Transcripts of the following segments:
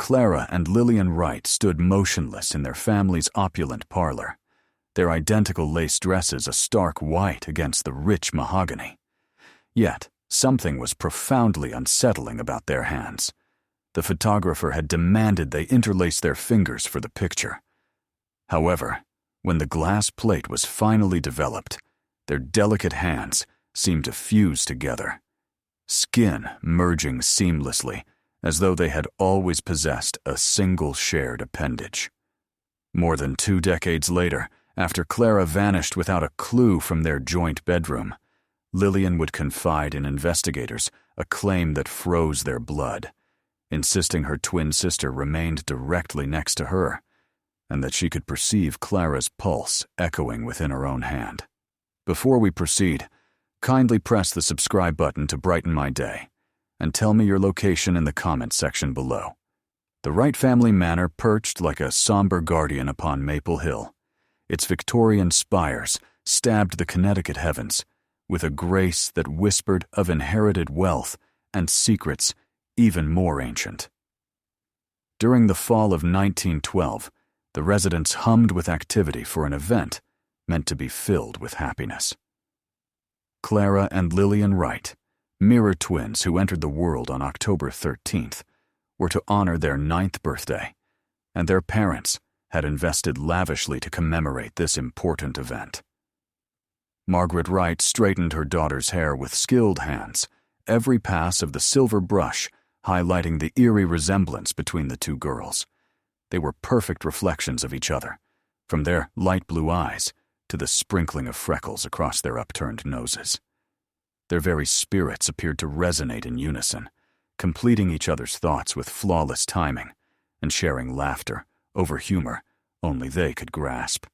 Clara and Lillian Wright stood motionless in their family's opulent parlor, their identical lace dresses a stark white against the rich mahogany. Yet, something was profoundly unsettling about their hands. The photographer had demanded they interlace their fingers for the picture. However, when the glass plate was finally developed, their delicate hands seemed to fuse together, skin merging seamlessly, as though they had always possessed a single shared appendage. More than 2 decades later, after Clara vanished without a clue from their joint bedroom, Lillian would confide in investigators a claim that froze their blood, insisting her twin sister remained directly next to her, and that she could perceive Clara's pulse echoing within her own hand. Before we proceed, kindly press the subscribe button to brighten my day, and tell me your location in the comments section below. The Wright family manor perched like a somber guardian upon Maple Hill. Its Victorian spires stabbed the Connecticut heavens with a grace that whispered of inherited wealth and secrets even more ancient. During the fall of 1912, the residents hummed with activity for an event meant to be filled with happiness. Clara and Lillian Wright, mirror twins who entered the world on October 13th, were to honor their 9th birthday, and their parents had invested lavishly to commemorate this important event. Margaret Wright straightened her daughter's hair with skilled hands, every pass of the silver brush highlighting the eerie resemblance between the two girls. They were perfect reflections of each other, from their light blue eyes to the sprinkling of freckles across their upturned noses. Their very spirits appeared to resonate in unison, completing each other's thoughts with flawless timing and sharing laughter over humor only they could grasp.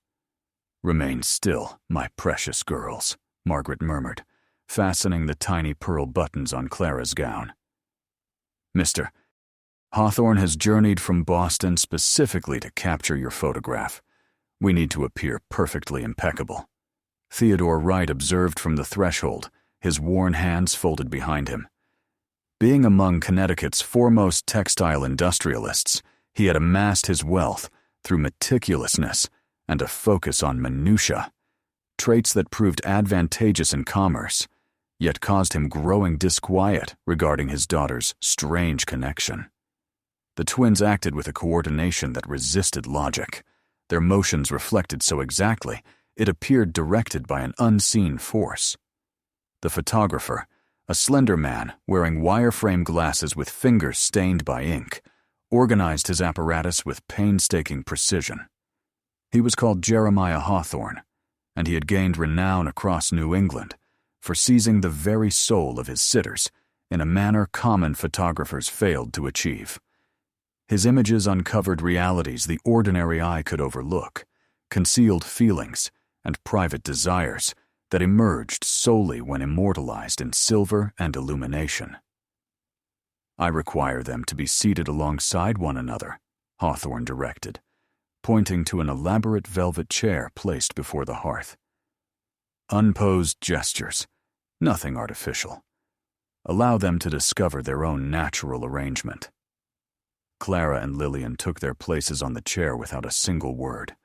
"Remain still, my precious girls," Margaret murmured, fastening the tiny pearl buttons on Clara's gown. "Mr. Hawthorne has journeyed from Boston specifically to capture your photograph. We need to appear perfectly impeccable." Theodore Wright observed from the threshold, his worn hands folded behind him. Being among Connecticut's foremost textile industrialists, he had amassed his wealth through meticulousness and a focus on minutiae, traits that proved advantageous in commerce, yet caused him growing disquiet regarding his daughter's strange connection. The twins acted with a coordination that resisted logic. Their motions reflected so exactly, it appeared directed by an unseen force. The photographer, a slender man wearing wireframe glasses with fingers stained by ink, organized his apparatus with painstaking precision. He was called Jeremiah Hawthorne, and he had gained renown across New England for seizing the very soul of his sitters in a manner common photographers failed to achieve. His images uncovered realities the ordinary eye could overlook, concealed feelings and private desires that emerged solely when immortalized in silver and illumination. "I require them to be seated alongside one another," Hawthorne directed, pointing to an elaborate velvet chair placed before the hearth. "Unposed gestures, nothing artificial. Allow them to discover their own natural arrangement." Clara and Lillian took their places on the chair without a single word,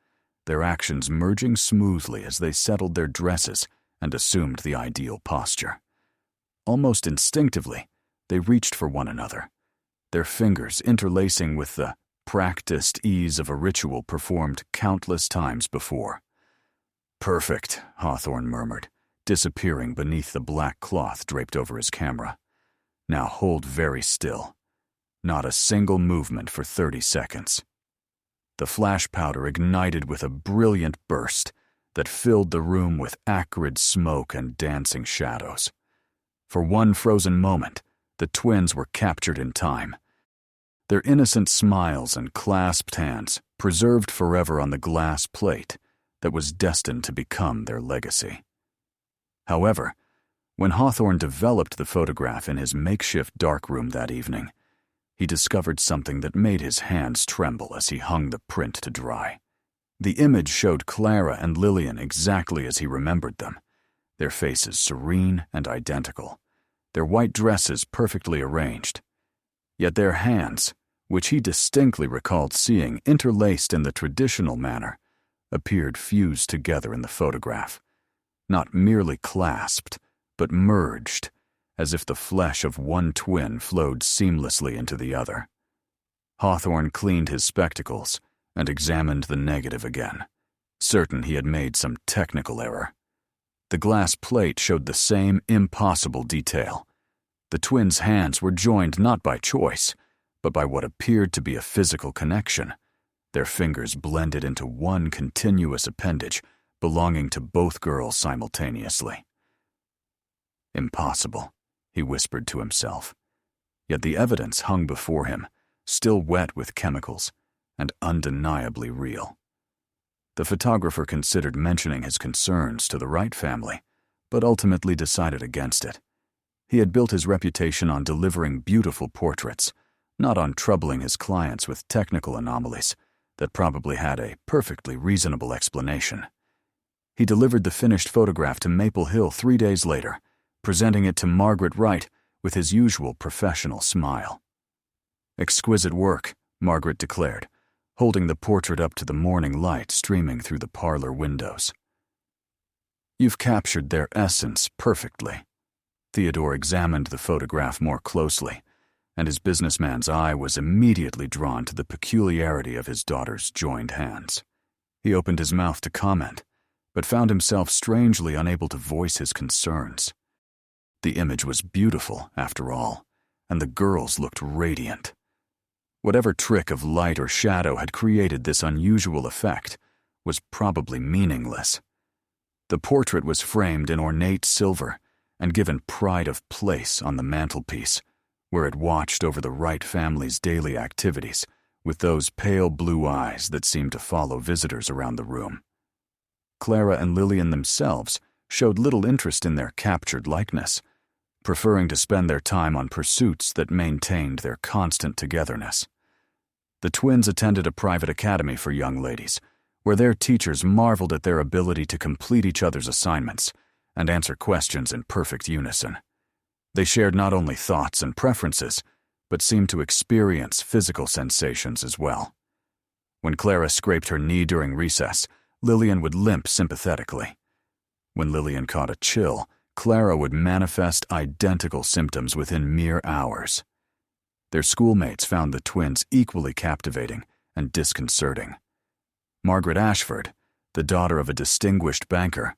their actions merging smoothly as they settled their dresses and assumed the ideal posture. Almost instinctively, they reached for one another, their fingers interlacing with the practiced ease of a ritual performed countless times before. "Perfect," Hawthorne murmured, disappearing beneath the black cloth draped over his camera. "Now hold very still. Not a single movement for 30 seconds. The flash powder ignited with a brilliant burst that filled the room with acrid smoke and dancing shadows. For one frozen moment, the twins were captured in time, their innocent smiles and clasped hands preserved forever on the glass plate that was destined to become their legacy. However, when Hawthorne developed the photograph in his makeshift darkroom that evening, he discovered something that made his hands tremble as he hung the print to dry. The image showed Clara and Lillian exactly as he remembered them, their faces serene and identical, their white dresses perfectly arranged. Yet their hands, which he distinctly recalled seeing interlaced in the traditional manner, appeared fused together in the photograph, not merely clasped, but merged, as if the flesh of one twin flowed seamlessly into the other. Hawthorne cleaned his spectacles and examined the negative again, certain he had made some technical error. The glass plate showed the same impossible detail. The twins' hands were joined not by choice, but by what appeared to be a physical connection. Their fingers blended into one continuous appendage belonging to both girls simultaneously. Impossible, he whispered to himself. Yet the evidence hung before him, still wet with chemicals, and undeniably real. The photographer considered mentioning his concerns to the Wright family, but ultimately decided against it. He had built his reputation on delivering beautiful portraits, not on troubling his clients with technical anomalies that probably had a perfectly reasonable explanation. He delivered the finished photograph to Maple Hill 3 days later, presenting it to Margaret Wright with his usual professional smile. "Exquisite work," Margaret declared, holding the portrait up to the morning light streaming through the parlor windows. "You've captured their essence perfectly." Theodore examined the photograph more closely, and his businessman's eye was immediately drawn to the peculiarity of his daughter's joined hands. He opened his mouth to comment, but found himself strangely unable to voice his concerns. The image was beautiful, after all, and the girls looked radiant. Whatever trick of light or shadow had created this unusual effect was probably meaningless. The portrait was framed in ornate silver and given pride of place on the mantelpiece, where it watched over the Wright family's daily activities with those pale blue eyes that seemed to follow visitors around the room. Clara and Lillian themselves showed little interest in their captured likeness, preferring to spend their time on pursuits that maintained their constant togetherness. The twins attended a private academy for young ladies, where their teachers marveled at their ability to complete each other's assignments and answer questions in perfect unison. They shared not only thoughts and preferences, but seemed to experience physical sensations as well. When Clara scraped her knee during recess, Lillian would limp sympathetically. When Lillian caught a chill, Clara would manifest identical symptoms within mere hours. Their schoolmates found the twins equally captivating and disconcerting. Margaret Ashford, the daughter of a distinguished banker,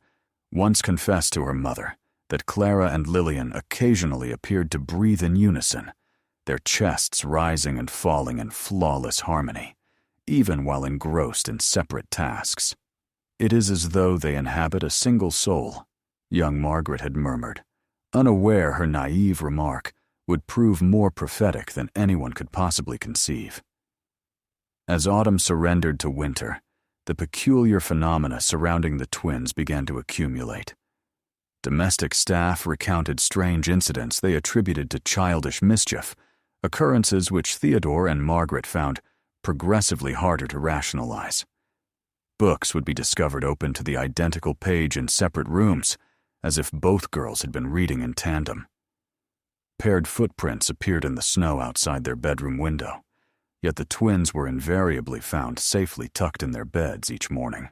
once confessed to her mother that Clara and Lillian occasionally appeared to breathe in unison, their chests rising and falling in flawless harmony, even while engrossed in separate tasks. "It is as though they inhabit a single soul," young Margaret had murmured, unaware her naive remark would prove more prophetic than anyone could possibly conceive. As autumn surrendered to winter, the peculiar phenomena surrounding the twins began to accumulate. Domestic staff recounted strange incidents they attributed to childish mischief, occurrences which Theodore and Margaret found progressively harder to rationalize. Books would be discovered open to the identical page in separate rooms, as if both girls had been reading in tandem. Paired footprints appeared in the snow outside their bedroom window, yet the twins were invariably found safely tucked in their beds each morning.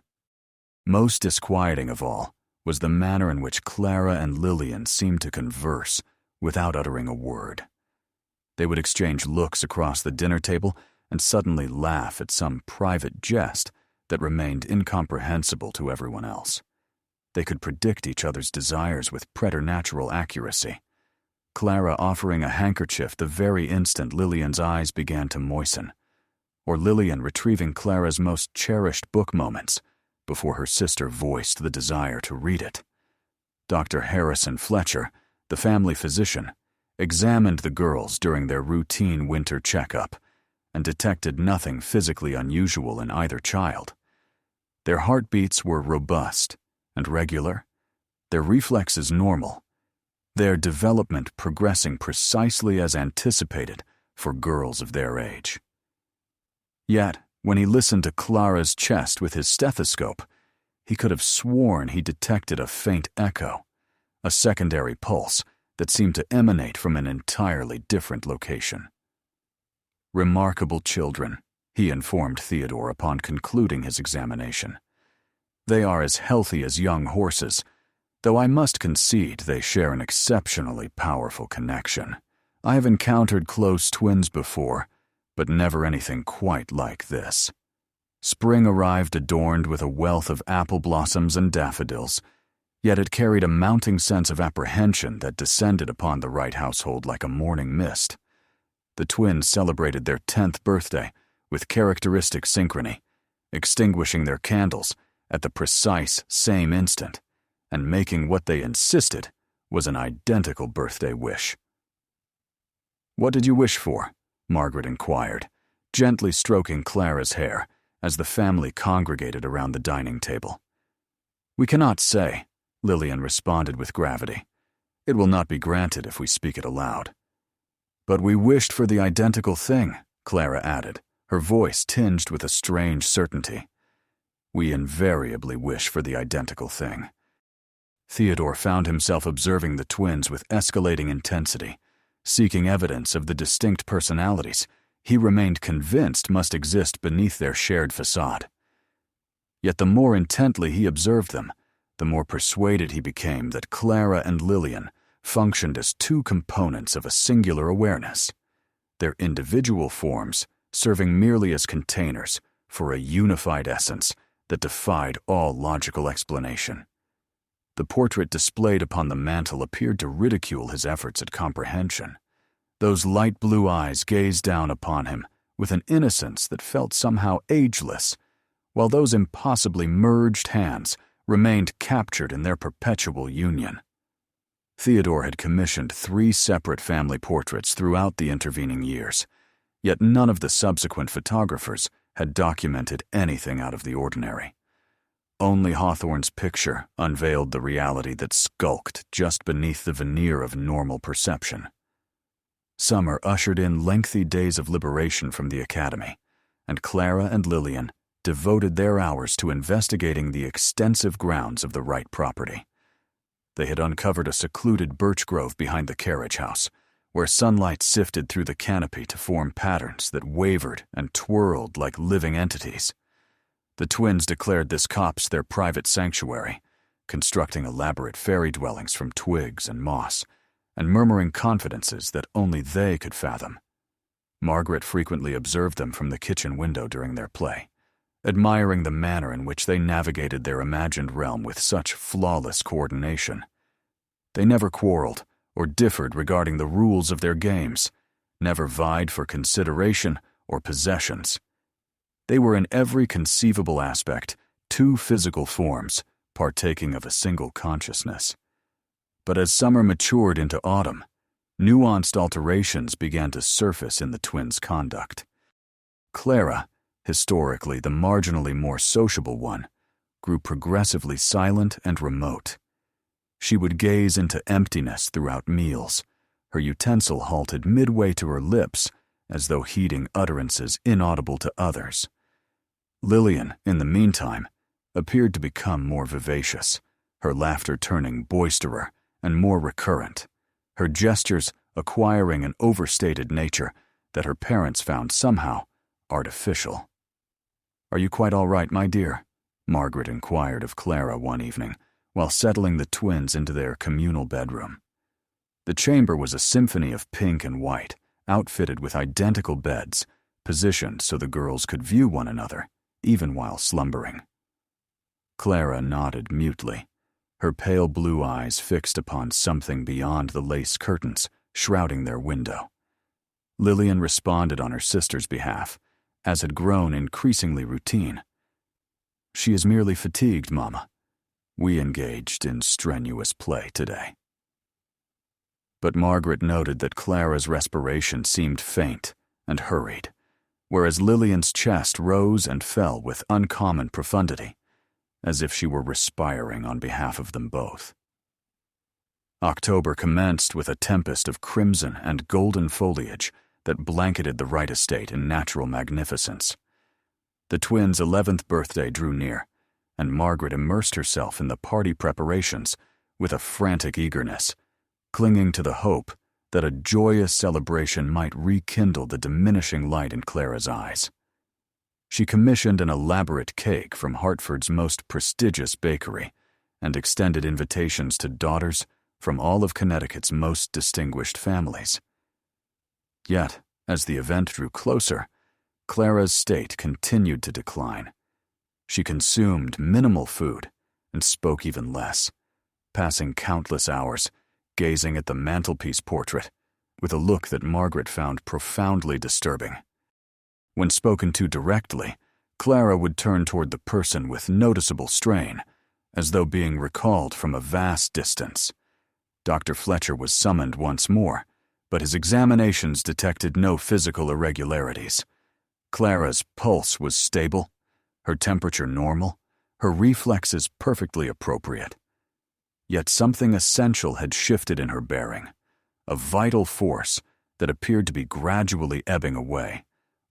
Most disquieting of all was the manner in which Clara and Lillian seemed to converse without uttering a word. They would exchange looks across the dinner table and suddenly laugh at some private jest that remained incomprehensible to everyone else. They could predict each other's desires with preternatural accuracy, Clara offering a handkerchief the very instant Lillian's eyes began to moisten, or Lillian retrieving Clara's most cherished book moments before her sister voiced the desire to read it. Dr. Harrison Fletcher, the family physician, examined the girls during their routine winter checkup and detected nothing physically unusual in either child. Their heartbeats were robust and regular, their reflexes normal, their development progressing precisely as anticipated for girls of their age. Yet, when he listened to Clara's chest with his stethoscope, he could have sworn he detected a faint echo, a secondary pulse that seemed to emanate from an entirely different location. remarkable children, he informed Theodore upon concluding his examination. They are as healthy as young horses, though I must concede they share an exceptionally powerful connection. I have encountered close twins before, but never anything quite like this. Spring arrived adorned with a wealth of apple blossoms and daffodils, yet it carried a mounting sense of apprehension that descended upon the Wright household like a morning mist. The twins celebrated their 10th birthday with characteristic synchrony, extinguishing their candles at the precise same instant, and making what they insisted was an identical birthday wish. "What did you wish for?" Margaret inquired, gently stroking Clara's hair as the family congregated around the dining table. "We cannot say," Lillian responded with gravity. "It will not be granted if we speak it aloud." "But we wished for the identical thing," Clara added, her voice tinged with a strange certainty. "We invariably wish for the identical thing." Theodore found himself observing the twins with escalating intensity, seeking evidence of the distinct personalities he remained convinced must exist beneath their shared facade. Yet the more intently he observed them, the more persuaded he became that Clara and Lillian functioned as two components of a singular awareness, their individual forms serving merely as containers for a unified essence that defied all logical explanation. The portrait displayed upon the mantel appeared to ridicule his efforts at comprehension. Those light blue eyes gazed down upon him with an innocence that felt somehow ageless, while those impossibly merged hands remained captured in their perpetual union. Theodore had commissioned 3 separate family portraits throughout the intervening years, yet none of the subsequent photographers had documented anything out of the ordinary. Only Hawthorne's picture unveiled the reality that skulked just beneath the veneer of normal perception. Summer ushered in lengthy days of liberation from the academy, and Clara and Lillian devoted their hours to investigating the extensive grounds of the Wright property. They had uncovered a secluded birch grove behind the carriage house, where sunlight sifted through the canopy to form patterns that wavered and twirled like living entities. The twins declared this copse their private sanctuary, constructing elaborate fairy dwellings from twigs and moss, and murmuring confidences that only they could fathom. Margaret frequently observed them from the kitchen window during their play, admiring the manner in which they navigated their imagined realm with such flawless coordination. They never quarreled or differed regarding the rules of their games, never vied for consideration or possessions. They were in every conceivable aspect 2 physical forms partaking of a single consciousness. But as summer matured into autumn, nuanced alterations began to surface in the twins' conduct. Clara, historically the marginally more sociable one, grew progressively silent and remote. She would gaze into emptiness throughout meals, her utensil halted midway to her lips as though heeding utterances inaudible to others. Lillian, in the meantime, appeared to become more vivacious, her laughter turning boisterer and more recurrent, her gestures acquiring an overstated nature that her parents found somehow artificial. "Are you quite all right, my dear?" Margaret inquired of Clara one evening, while settling the twins into their communal bedroom. The chamber was a symphony of pink and white, outfitted with identical beds, positioned so the girls could view one another, even while slumbering. Clara nodded mutely, her pale blue eyes fixed upon something beyond the lace curtains shrouding their window. Lillian responded on her sister's behalf, as had grown increasingly routine. "She is merely fatigued, Mama. We engaged in strenuous play today." But Margaret noted that Clara's respiration seemed faint and hurried, whereas Lillian's chest rose and fell with uncommon profundity, as if she were respiring on behalf of them both. October commenced with a tempest of crimson and golden foliage that blanketed the Wright estate in natural magnificence. The twins' 11th birthday drew near, and Margaret immersed herself in the party preparations with a frantic eagerness, clinging to the hope that a joyous celebration might rekindle the diminishing light in Clara's eyes. She commissioned an elaborate cake from Hartford's most prestigious bakery and extended invitations to daughters from all of Connecticut's most distinguished families. Yet, as the event drew closer, Clara's state continued to decline. She consumed minimal food and spoke even less, passing countless hours gazing at the mantelpiece portrait with a look that Margaret found profoundly disturbing. When spoken to directly, Clara would turn toward the person with noticeable strain, as though being recalled from a vast distance. Dr. Fletcher was summoned once more, but his examinations detected no physical irregularities. Clara's pulse was stable, her temperature normal, her reflexes perfectly appropriate. Yet something essential had shifted in her bearing, a vital force that appeared to be gradually ebbing away,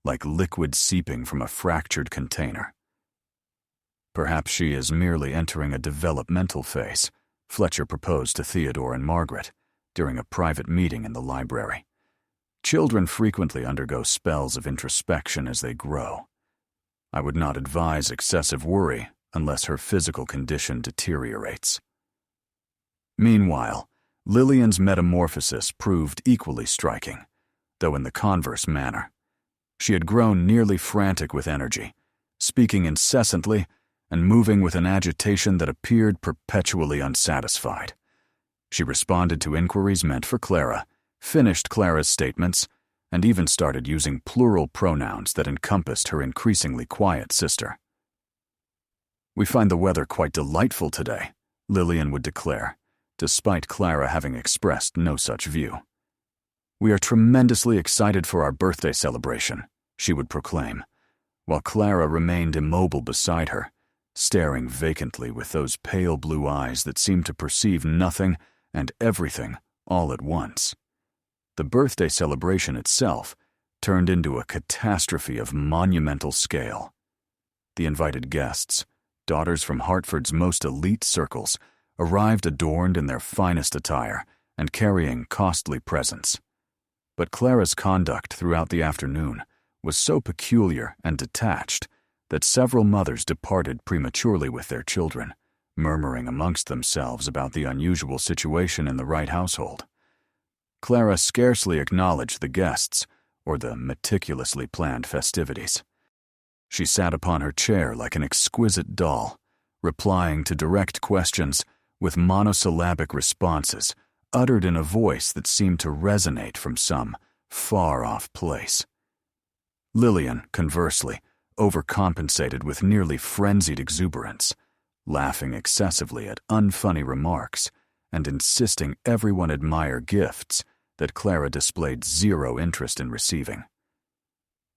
like liquid seeping from a fractured container. Perhaps she is merely entering a developmental phase, Fletcher proposed to Theodore and Margaret during a private meeting in the library. Children frequently undergo spells of introspection as they grow. I would not advise excessive worry unless her physical condition deteriorates. Meanwhile, Lillian's metamorphosis proved equally striking, though in the converse manner. She had grown nearly frantic with energy, speaking incessantly and moving with an agitation that appeared perpetually unsatisfied. She responded to inquiries meant for Clara, finished Clara's statements, and even started using plural pronouns that encompassed her increasingly quiet sister. "We find the weather quite delightful today," Lillian would declare, despite Clara having expressed no such view. "We are tremendously excited for our birthday celebration," she would proclaim, while Clara remained immobile beside her, staring vacantly with those pale blue eyes that seemed to perceive nothing and everything all at once. The birthday celebration itself turned into a catastrophe of monumental scale. The invited guests, daughters from Hartford's most elite circles, arrived adorned in their finest attire and carrying costly presents. But Clara's conduct throughout the afternoon was so peculiar and detached that several mothers departed prematurely with their children, murmuring amongst themselves about the unusual situation in the Wright household. Clara scarcely acknowledged the guests or the meticulously planned festivities. She sat upon her chair like an exquisite doll, replying to direct questions with monosyllabic responses uttered in a voice that seemed to resonate from some far-off place. Lillian, conversely, overcompensated with nearly frenzied exuberance, laughing excessively at unfunny remarks and insisting everyone admire gifts that Clara displayed zero interest in receiving.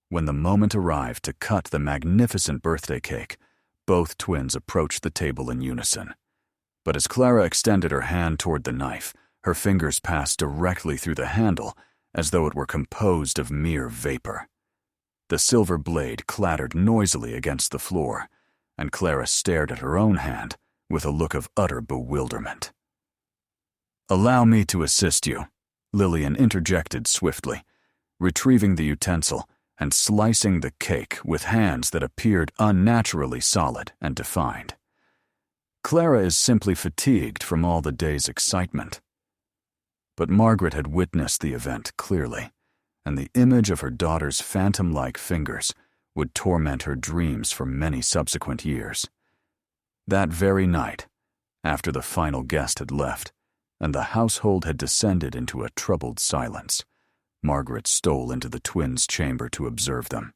When the moment arrived to cut the magnificent birthday cake, both twins approached the table in unison. But as Clara extended her hand toward the knife, her fingers passed directly through the handle as though it were composed of mere vapor. The silver blade clattered noisily against the floor, and Clara stared at her own hand with a look of utter bewilderment. "Allow me to assist you," Lillian interjected swiftly, retrieving the utensil and slicing the cake with hands that appeared unnaturally solid and defined. "Clara is simply fatigued from all the day's excitement." But Margaret had witnessed the event clearly, and the image of her daughter's phantom-like fingers would torment her dreams for many subsequent years. That very night, after the final guest had left, and the household had descended into a troubled silence, Margaret stole into the twins' chamber to observe them.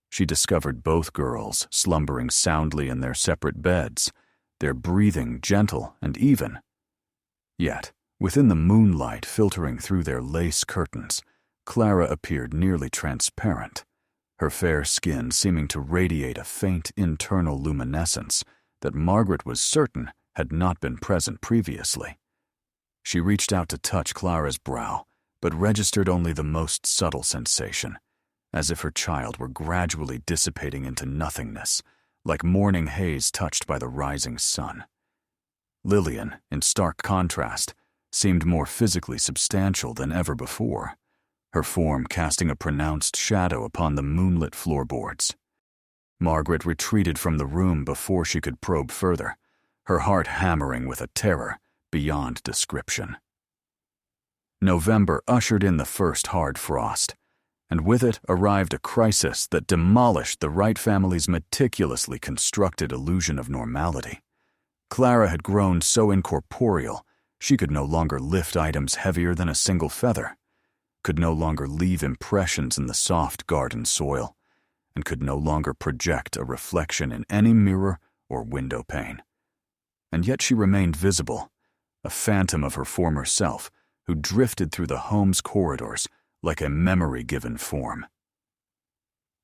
She discovered both girls slumbering soundly in their separate beds, their breathing gentle and even. Yet, within the moonlight filtering through their lace curtains, Clara appeared nearly transparent, her fair skin seeming to radiate a faint internal luminescence that Margaret was certain had not been present previously. She reached out to touch Clara's brow, but registered only the most subtle sensation, as if her child were gradually dissipating into nothingness, like morning haze touched by the rising sun. Lillian, in stark contrast, seemed more physically substantial than ever before, her form casting a pronounced shadow upon the moonlit floorboards. Margaret retreated from the room before she could probe further, her heart hammering with a terror beyond description. November ushered in the first hard frost, and with it arrived a crisis that demolished the Wright family's meticulously constructed illusion of normality. Clara had grown so incorporeal, she could no longer lift items heavier than a single feather, could no longer leave impressions in the soft garden soil, and could no longer project a reflection in any mirror or window pane. And yet she remained visible, a phantom of her former self who drifted through the home's corridors like a memory-given form.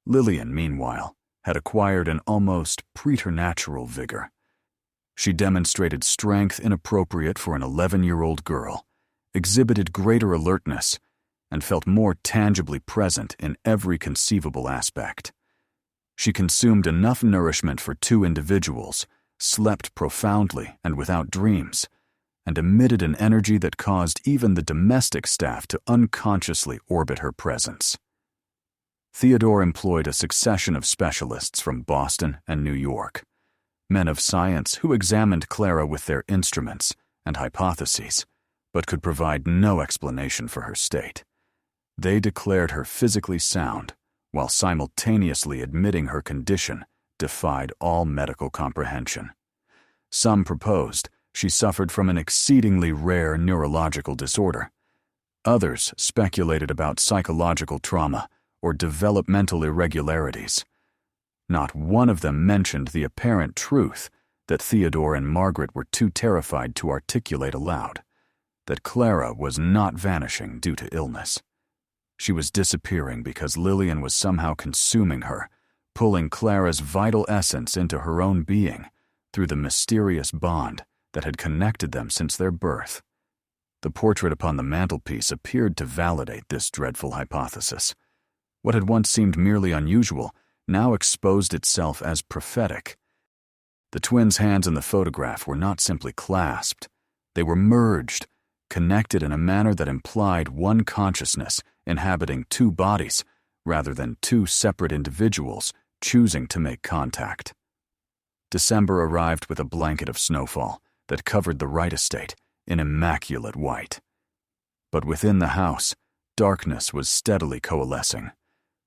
Lillian, meanwhile, had acquired an almost preternatural vigor. She demonstrated strength inappropriate for an 11-year-old girl, exhibited greater alertness, and felt more tangibly present in every conceivable aspect. She consumed enough nourishment for 2 individuals, slept profoundly and without dreams, and emitted an energy that caused even the domestic staff to unconsciously orbit her presence. Theodore employed a succession of specialists from Boston and New York, men of science who examined Clara with their instruments and hypotheses, but could provide no explanation for her state. They declared her physically sound, while simultaneously admitting her condition defied all medical comprehension. Some proposed she suffered from an exceedingly rare neurological disorder. Others speculated about psychological trauma or developmental irregularities. Not one of them mentioned the apparent truth that Theodore and Margaret were too terrified to articulate aloud, that Clara was not vanishing due to illness. She was disappearing because Lillian was somehow consuming her, pulling Clara's vital essence into her own being through the mysterious bond that had connected them since their birth. The portrait upon the mantelpiece appeared to validate this dreadful hypothesis. What had once seemed merely unusual now exposed itself as prophetic. The twins' hands in the photograph were not simply clasped, they were merged, connected in a manner that implied one consciousness inhabiting 2 bodies rather than 2 separate individuals choosing to make contact. December arrived with a blanket of snowfall that covered the Wright estate in immaculate white. But within the house, darkness was steadily coalescing.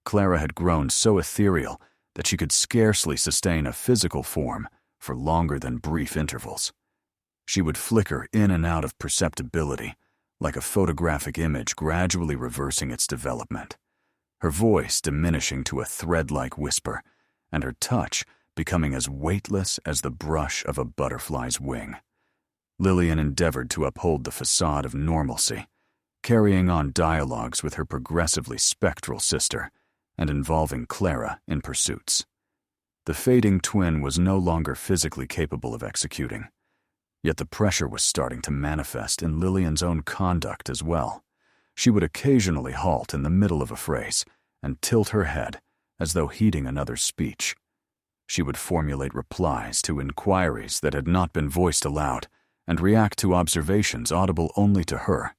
Clara had grown so ethereal that she could scarcely sustain a physical form for longer than brief intervals. She would flicker in and out of perceptibility, like a photographic image gradually reversing its development, her voice diminishing to a thread-like whisper, and her touch becoming as weightless as the brush of a butterfly's wing. Lillian endeavored to uphold the facade of normalcy, carrying on dialogues with her progressively spectral sister and involving Clara in pursuits. The fading twin was no longer physically capable of executing, yet the pressure was starting to manifest in Lillian's own conduct as well. She would occasionally halt in the middle of a phrase and tilt her head as though heeding another's speech. She would formulate replies to inquiries that had not been voiced aloud and react to observations audible only to her.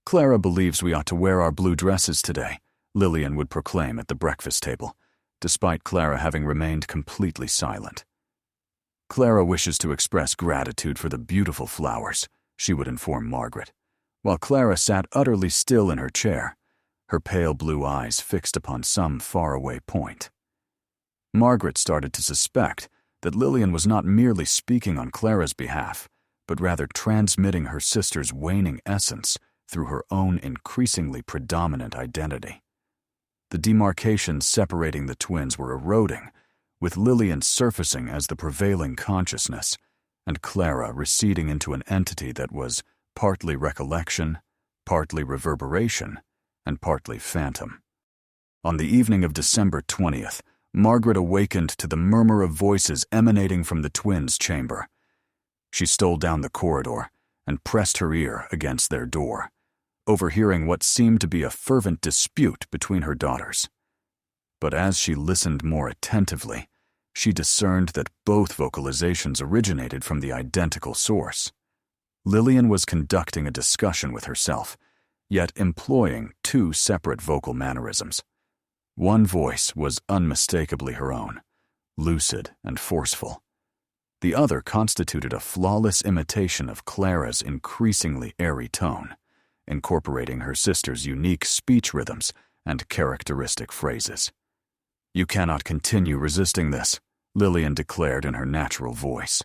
"Clara believes we ought to wear our blue dresses today," Lillian would proclaim at the breakfast table, despite Clara having remained completely silent. "Clara wishes to express gratitude for the beautiful flowers," she would inform Margaret, while Clara sat utterly still in her chair, her pale blue eyes fixed upon some faraway point. Margaret started to suspect that Lillian was not merely speaking on Clara's behalf, but rather transmitting her sister's waning essence through her own increasingly predominant identity. The demarcations separating the twins were eroding, with Lillian surfacing as the prevailing consciousness, and Clara receding into an entity that was partly recollection, partly reverberation, and partly phantom. On the evening of December 20th, Margaret awakened to the murmur of voices emanating from the twins' chamber. She stole down the corridor and pressed her ear against their door, overhearing what seemed to be a fervent dispute between her daughters. But as she listened more attentively, she discerned that both vocalizations originated from the identical source. Lillian was conducting a discussion with herself, yet employing two separate vocal mannerisms. One voice was unmistakably her own, lucid and forceful. The other constituted a flawless imitation of Clara's increasingly airy tone, incorporating her sister's unique speech rhythms and characteristic phrases. "You cannot continue resisting this," Lillian declared in her natural voice.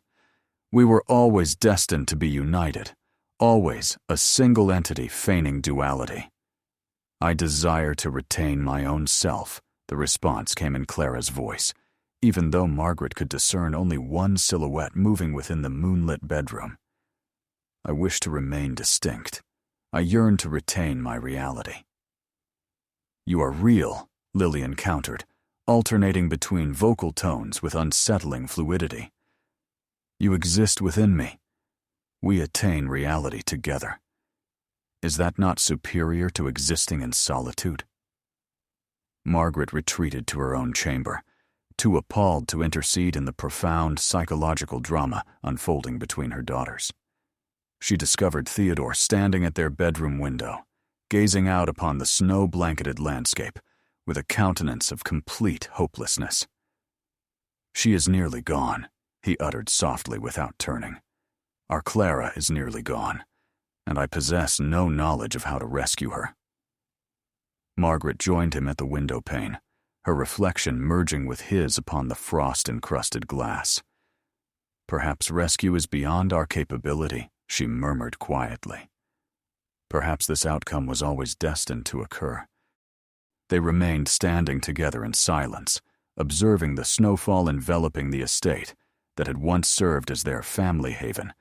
"We were always destined to be united, always a single entity feigning duality." "I desire to retain my own self," the response came in Clara's voice, even though Margaret could discern only one silhouette moving within the moonlit bedroom. "I wish to remain distinct. I yearn to retain my reality." "You are real," Lillian countered, alternating between vocal tones with unsettling fluidity. "You exist within me. We attain reality together. Is that not superior to existing in solitude?" Margaret retreated to her own chamber, too appalled to intercede in the profound psychological drama unfolding between her daughters. She discovered Theodore standing at their bedroom window, gazing out upon the snow-blanketed landscape with a countenance of complete hopelessness. "She is nearly gone," he uttered softly without turning. "Our Clara is nearly gone, and I possess no knowledge of how to rescue her." Margaret joined him at the window pane, her reflection merging with his upon the frost-encrusted glass. "Perhaps rescue is beyond our capability," she murmured quietly. Perhaps this outcome was always destined to occur. They remained standing together in silence, observing the snowfall enveloping the estate that had once served as their family haven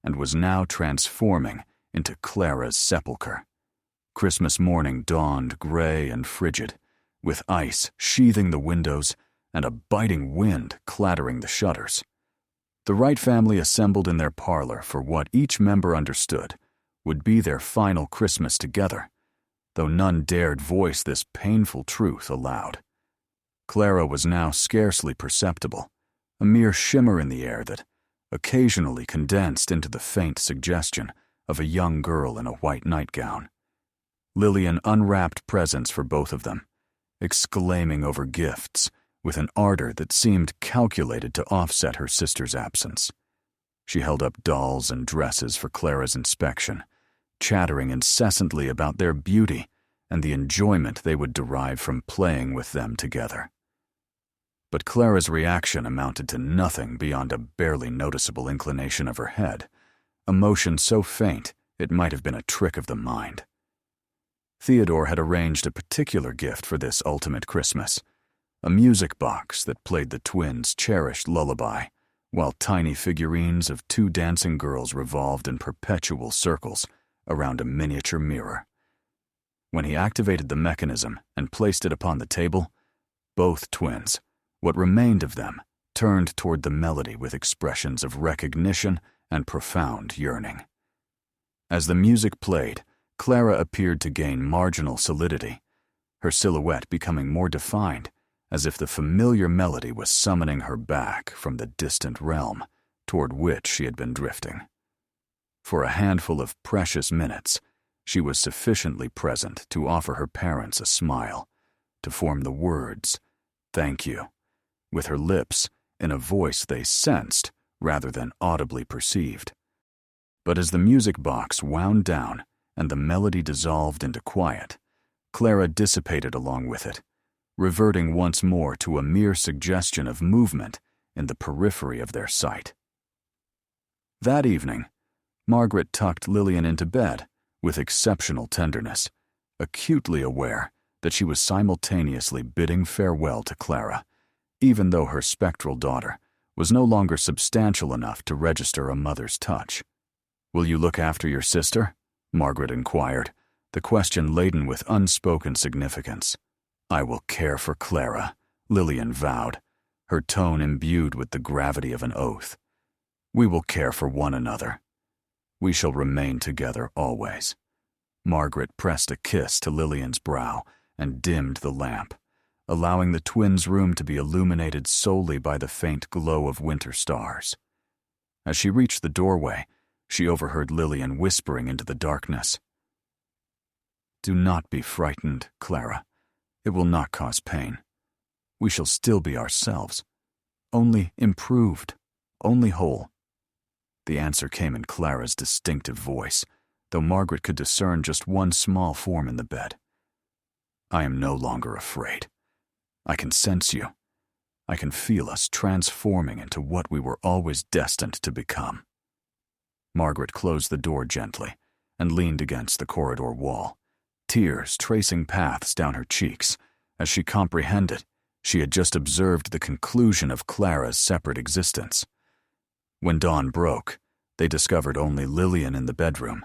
and was now transforming into Clara's sepulchre. Christmas morning dawned gray and frigid, with ice sheathing the windows and a biting wind clattering the shutters. The Wright family assembled in their parlor for what each member understood would be their final Christmas together, though none dared voice this painful truth aloud. Clara was now scarcely perceptible, a mere shimmer in the air that occasionally condensed into the faint suggestion of a young girl in a white nightgown. Lillian unwrapped presents for both of them, exclaiming over gifts with an ardor that seemed calculated to offset her sister's absence. She held up dolls and dresses for Clara's inspection, chattering incessantly about their beauty and the enjoyment they would derive from playing with them together. But Clara's reaction amounted to nothing beyond a barely noticeable inclination of her head, a motion so faint it might have been a trick of the mind. Theodore had arranged a particular gift for this ultimate Christmas, a music box that played the twins' cherished lullaby, while tiny figurines of two dancing girls revolved in perpetual circles around a miniature mirror. When he activated the mechanism and placed it upon the table, both twins, what remained of them, turned toward the melody with expressions of recognition and profound yearning. As the music played, Clara appeared to gain marginal solidity, her silhouette becoming more defined, as if the familiar melody was summoning her back from the distant realm toward which she had been drifting. For a handful of precious minutes, she was sufficiently present to offer her parents a smile, to form the words, "Thank you," with her lips in a voice they sensed rather than audibly perceived. But as the music box wound down and the melody dissolved into quiet, Clara dissipated along with it, reverting once more to a mere suggestion of movement in the periphery of their sight. That evening, Margaret tucked Lillian into bed with exceptional tenderness, acutely aware that she was simultaneously bidding farewell to Clara, even though her spectral daughter was no longer substantial enough to register a mother's touch. "Will you look after your sister?" Margaret inquired, the question laden with unspoken significance. "I will care for Clara," Lillian vowed, her tone imbued with the gravity of an oath. "We will care for one another. We shall remain together always." Margaret pressed a kiss to Lillian's brow and dimmed the lamp, allowing the twins' room to be illuminated solely by the faint glow of winter stars. As she reached the doorway, she overheard Lillian whispering into the darkness. "Do not be frightened, Clara. It will not cause pain. We shall still be ourselves. Only improved, only whole." The answer came in Clara's distinctive voice, though Margaret could discern just one small form in the bed. "I am no longer afraid. I can sense you. I can feel us transforming into what we were always destined to become." Margaret closed the door gently and leaned against the corridor wall, tears tracing paths down her cheeks as she comprehended she had just observed the conclusion of Clara's separate existence. When dawn broke, they discovered only Lillian in the bedroom,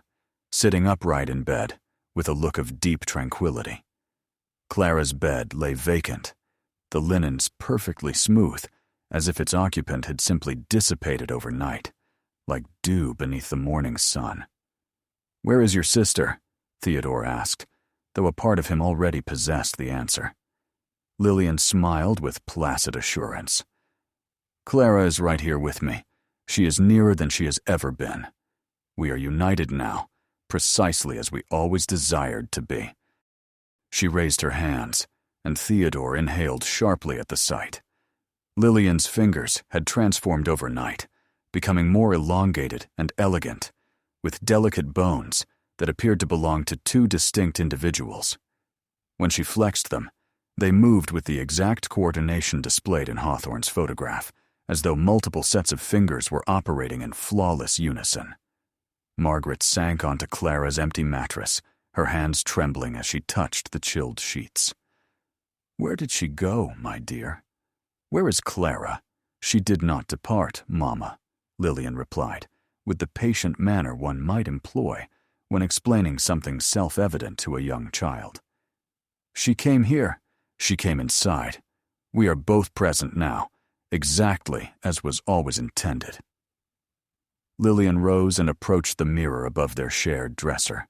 sitting upright in bed with a look of deep tranquility. Clara's bed lay vacant, the linens perfectly smooth, as if its occupant had simply dissipated overnight, like dew beneath the morning sun. "Where is your sister?" Theodore asked, though a part of him already possessed the answer. Lillian smiled with placid assurance. "Clara is right here with me. She is nearer than she has ever been. We are united now, precisely as we always desired to be." She raised her hands, and Theodore inhaled sharply at the sight. Lillian's fingers had transformed overnight, becoming more elongated and elegant, with delicate bones that appeared to belong to two distinct individuals. When she flexed them, they moved with the exact coordination displayed in Hawthorne's photograph, as though multiple sets of fingers were operating in flawless unison. Margaret sank onto Clara's empty mattress, her hands trembling as she touched the chilled sheets. "Where did she go, my dear? Where is Clara?" "She did not depart, Mamma," Lillian replied, with the patient manner one might employ when explaining something self-evident to a young child. "She came here. She came inside. We are both present now, exactly as was always intended." Lillian rose and approached the mirror above their shared dresser.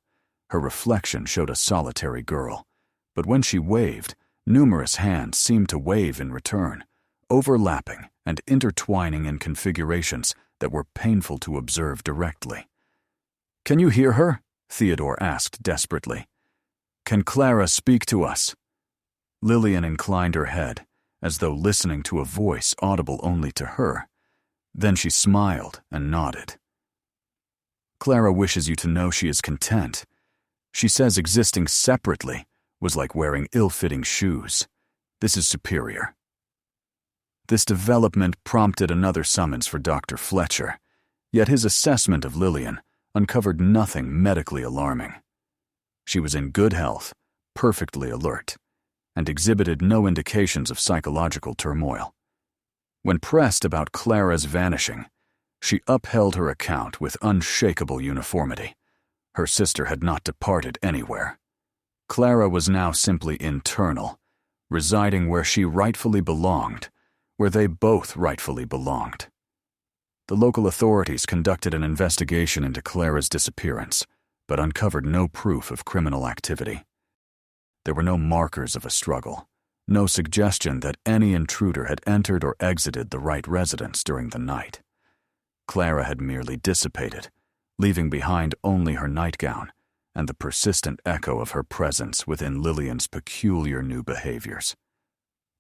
Her reflection showed a solitary girl, but when she waved, numerous hands seemed to wave in return, overlapping and intertwining in configurations that were painful to observe directly. "Can you hear her?" Theodore asked desperately. "Can Clara speak to us?" Lillian inclined her head, as though listening to a voice audible only to her. Then she smiled and nodded. "Clara wishes you to know she is content. She says existing separately was like wearing ill-fitting shoes. This is superior." This development prompted another summons for Dr. Fletcher, yet his assessment of Lillian uncovered nothing medically alarming. She was in good health, perfectly alert, and exhibited no indications of psychological turmoil. When pressed about Clara's vanishing, she upheld her account with unshakable uniformity. Her sister had not departed anywhere. Clara was now simply internal, residing where she rightfully belonged, where they both rightfully belonged. The local authorities conducted an investigation into Clara's disappearance, but uncovered no proof of criminal activity. There were no markers of a struggle, no suggestion that any intruder had entered or exited the Wright residence during the night. Clara had merely dissipated, leaving behind only her nightgown and the persistent echo of her presence within Lillian's peculiar new behaviors.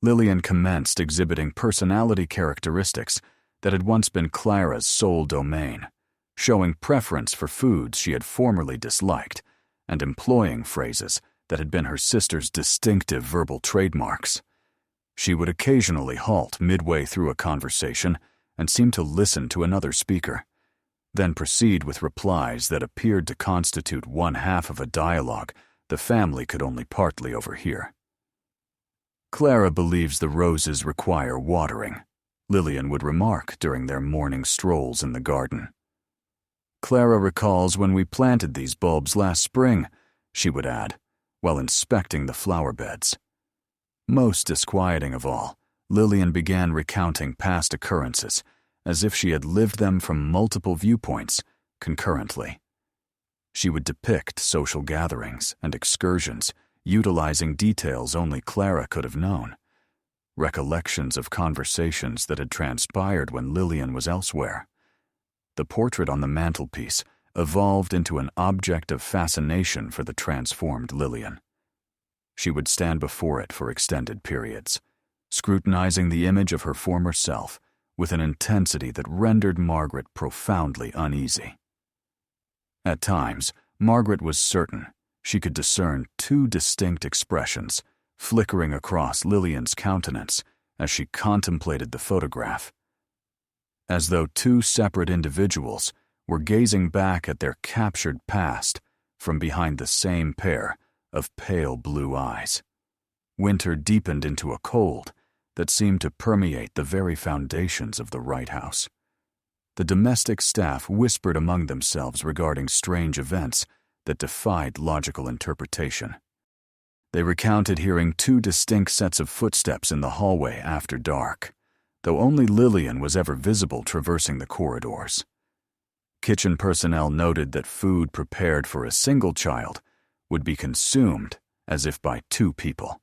Lillian commenced exhibiting personality characteristics that had once been Clara's sole domain, showing preference for foods she had formerly disliked and employing phrases that had been her sister's distinctive verbal trademarks. She would occasionally halt midway through a conversation and seem to listen to another speaker, then proceed with replies that appeared to constitute one half of a dialogue the family could only partly overhear. "Clara believes the roses require watering," Lillian would remark during their morning strolls in the garden. "Clara recalls when we planted these bulbs last spring," she would add, while inspecting the flower beds. Most disquieting of all, Lillian began recounting past occurrences as if she had lived them from multiple viewpoints concurrently. She would depict social gatherings and excursions, utilizing details only Clara could have known, recollections of conversations that had transpired when Lillian was elsewhere. The portrait on the mantelpiece evolved into an object of fascination for the transformed Lillian. She would stand before it for extended periods, scrutinizing the image of her former self with an intensity that rendered Margaret profoundly uneasy. At times, Margaret was certain she could discern two distinct expressions flickering across Lillian's countenance as she contemplated the photograph, as though two separate individuals were gazing back at their captured past from behind the same pair of pale blue eyes. Winter deepened into a cold that seemed to permeate the very foundations of the Wright house. The domestic staff whispered among themselves regarding strange events that defied logical interpretation. They recounted hearing two distinct sets of footsteps in the hallway after dark, though only Lillian was ever visible traversing the corridors. Kitchen personnel noted that food prepared for a single child would be consumed as if by two people,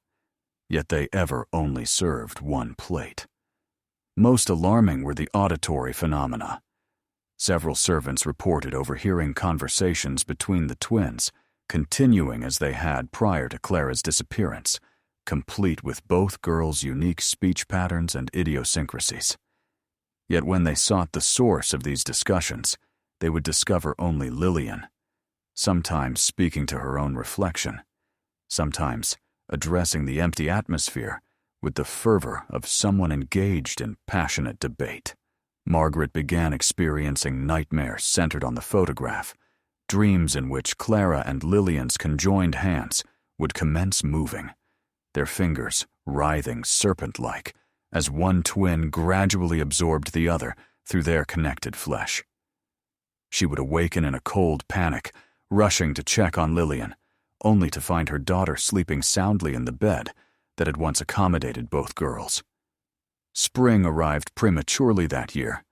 yet they ever only served one plate. Most alarming were the auditory phenomena. Several servants reported overhearing conversations between the twins, continuing as they had prior to Clara's disappearance, complete with both girls' unique speech patterns and idiosyncrasies. Yet when they sought the source of these discussions, they would discover only Lillian, sometimes speaking to her own reflection, sometimes addressing the empty atmosphere with the fervor of someone engaged in passionate debate. Margaret began experiencing nightmares centered on the photograph, dreams in which Clara and Lillian's conjoined hands would commence moving, their fingers writhing serpent-like as one twin gradually absorbed the other through their connected flesh. She would awaken in a cold panic, rushing to check on Lillian, only to find her daughter sleeping soundly in the bed that had once accommodated both girls. Spring arrived prematurely that year,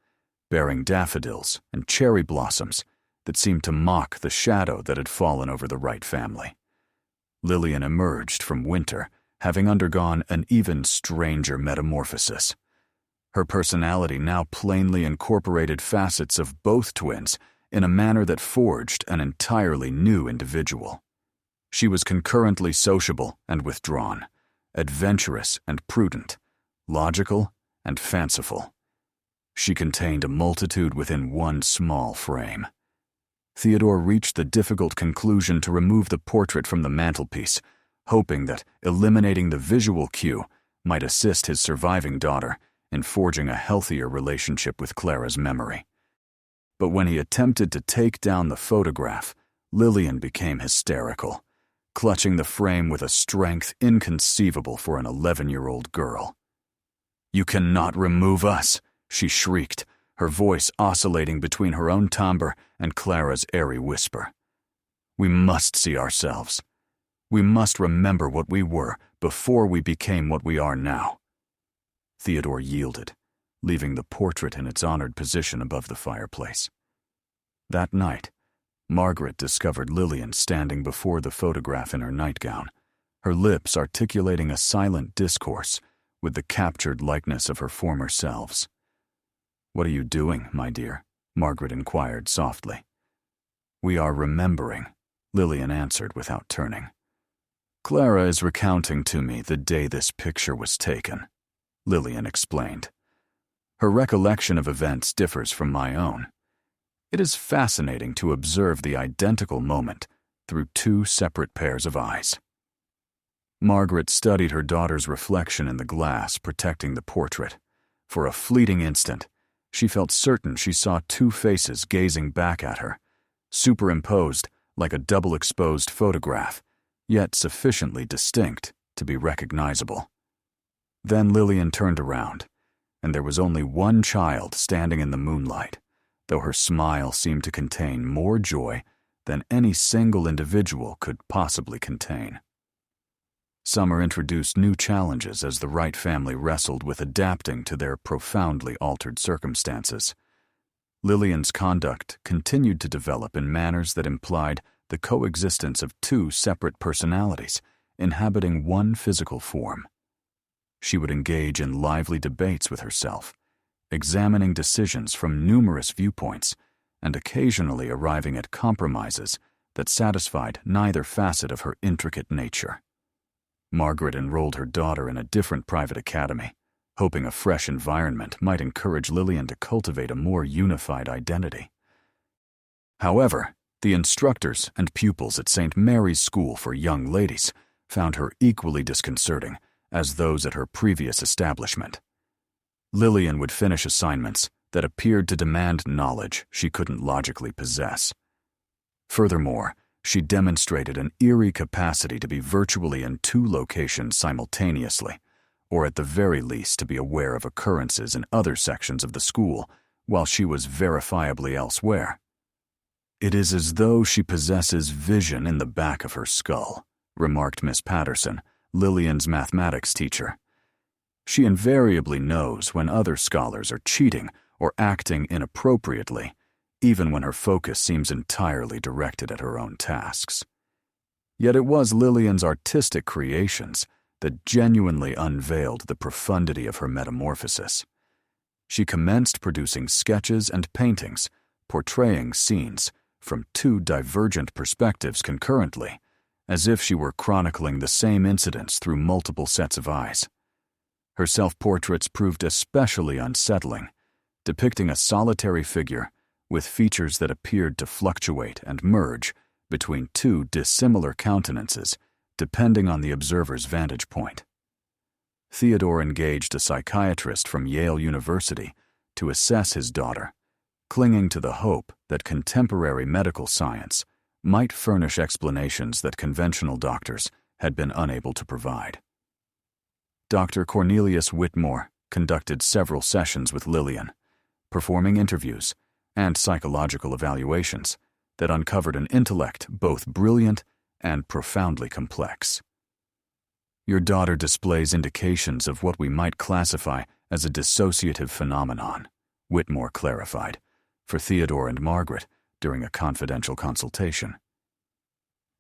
bearing daffodils and cherry blossoms that seemed to mock the shadow that had fallen over the Wright family. Lillian emerged from winter, having undergone an even stranger metamorphosis. Her personality now plainly incorporated facets of both twins in a manner that forged an entirely new individual. She was concurrently sociable and withdrawn, adventurous and prudent, logical and fanciful. She contained a multitude within one small frame. Theodore reached the difficult conclusion to remove the portrait from the mantelpiece, hoping that eliminating the visual cue might assist his surviving daughter in forging a healthier relationship with Clara's memory. But when he attempted to take down the photograph, Lillian became hysterical, clutching the frame with a strength inconceivable for an 11-year-old girl. "You cannot remove us," she shrieked, her voice oscillating between her own timbre and Clara's airy whisper. "We must see ourselves. We must remember what we were before we became what we are now." Theodore yielded, leaving the portrait in its honored position above the fireplace. That night, Margaret discovered Lillian standing before the photograph in her nightgown, her lips articulating a silent discourse with the captured likeness of her former selves. "What are you doing, my dear?" Margaret inquired softly. "We are remembering," Lillian answered without turning. "Clara is recounting to me the day this picture was taken," Lillian explained. "Her recollection of events differs from my own. It is fascinating to observe the identical moment through two separate pairs of eyes." Margaret studied her daughter's reflection in the glass protecting the portrait. For a fleeting instant, she felt certain she saw two faces gazing back at her, superimposed like a double-exposed photograph, yet sufficiently distinct to be recognizable. Then Lillian turned around, and there was only one child standing in the moonlight, though her smile seemed to contain more joy than any single individual could possibly contain. Summer introduced new challenges as the Wright family wrestled with adapting to their profoundly altered circumstances. Lillian's conduct continued to develop in manners that implied the coexistence of two separate personalities inhabiting one physical form. She would engage in lively debates with herself, examining decisions from numerous viewpoints and occasionally arriving at compromises that satisfied neither facet of her intricate nature. Margaret enrolled her daughter in a different private academy, hoping a fresh environment might encourage Lillian to cultivate a more unified identity. However, the instructors and pupils at St. Mary's School for Young Ladies found her equally disconcerting as those at her previous establishment. Lillian would finish assignments that appeared to demand knowledge she couldn't logically possess. Furthermore, she demonstrated an eerie capacity to be virtually in 2 locations simultaneously, or at the very least to be aware of occurrences in other sections of the school while she was verifiably elsewhere. "It is as though she possesses vision in the back of her skull," remarked Miss Patterson, Lillian's mathematics teacher. "She invariably knows when other scholars are cheating or acting inappropriately, even when her focus seems entirely directed at her own tasks." Yet it was Lillian's artistic creations that genuinely unveiled the profundity of her metamorphosis. She commenced producing sketches and paintings, portraying scenes from 2 divergent perspectives concurrently, as if she were chronicling the same incidents through multiple sets of eyes. Her self-portraits proved especially unsettling, depicting a solitary figure with features that appeared to fluctuate and merge between 2 dissimilar countenances depending on the observer's vantage point. Theodore engaged a psychiatrist from Yale University to assess his daughter, clinging to the hope that contemporary medical science might furnish explanations that conventional doctors had been unable to provide. Dr. Cornelius Whitmore conducted several sessions with Lillian, performing interviews and psychological evaluations that uncovered an intellect both brilliant and profoundly complex. "Your daughter displays indications of what we might classify as a dissociative phenomenon," Whitmore clarified, for Theodore and Margaret during a confidential consultation.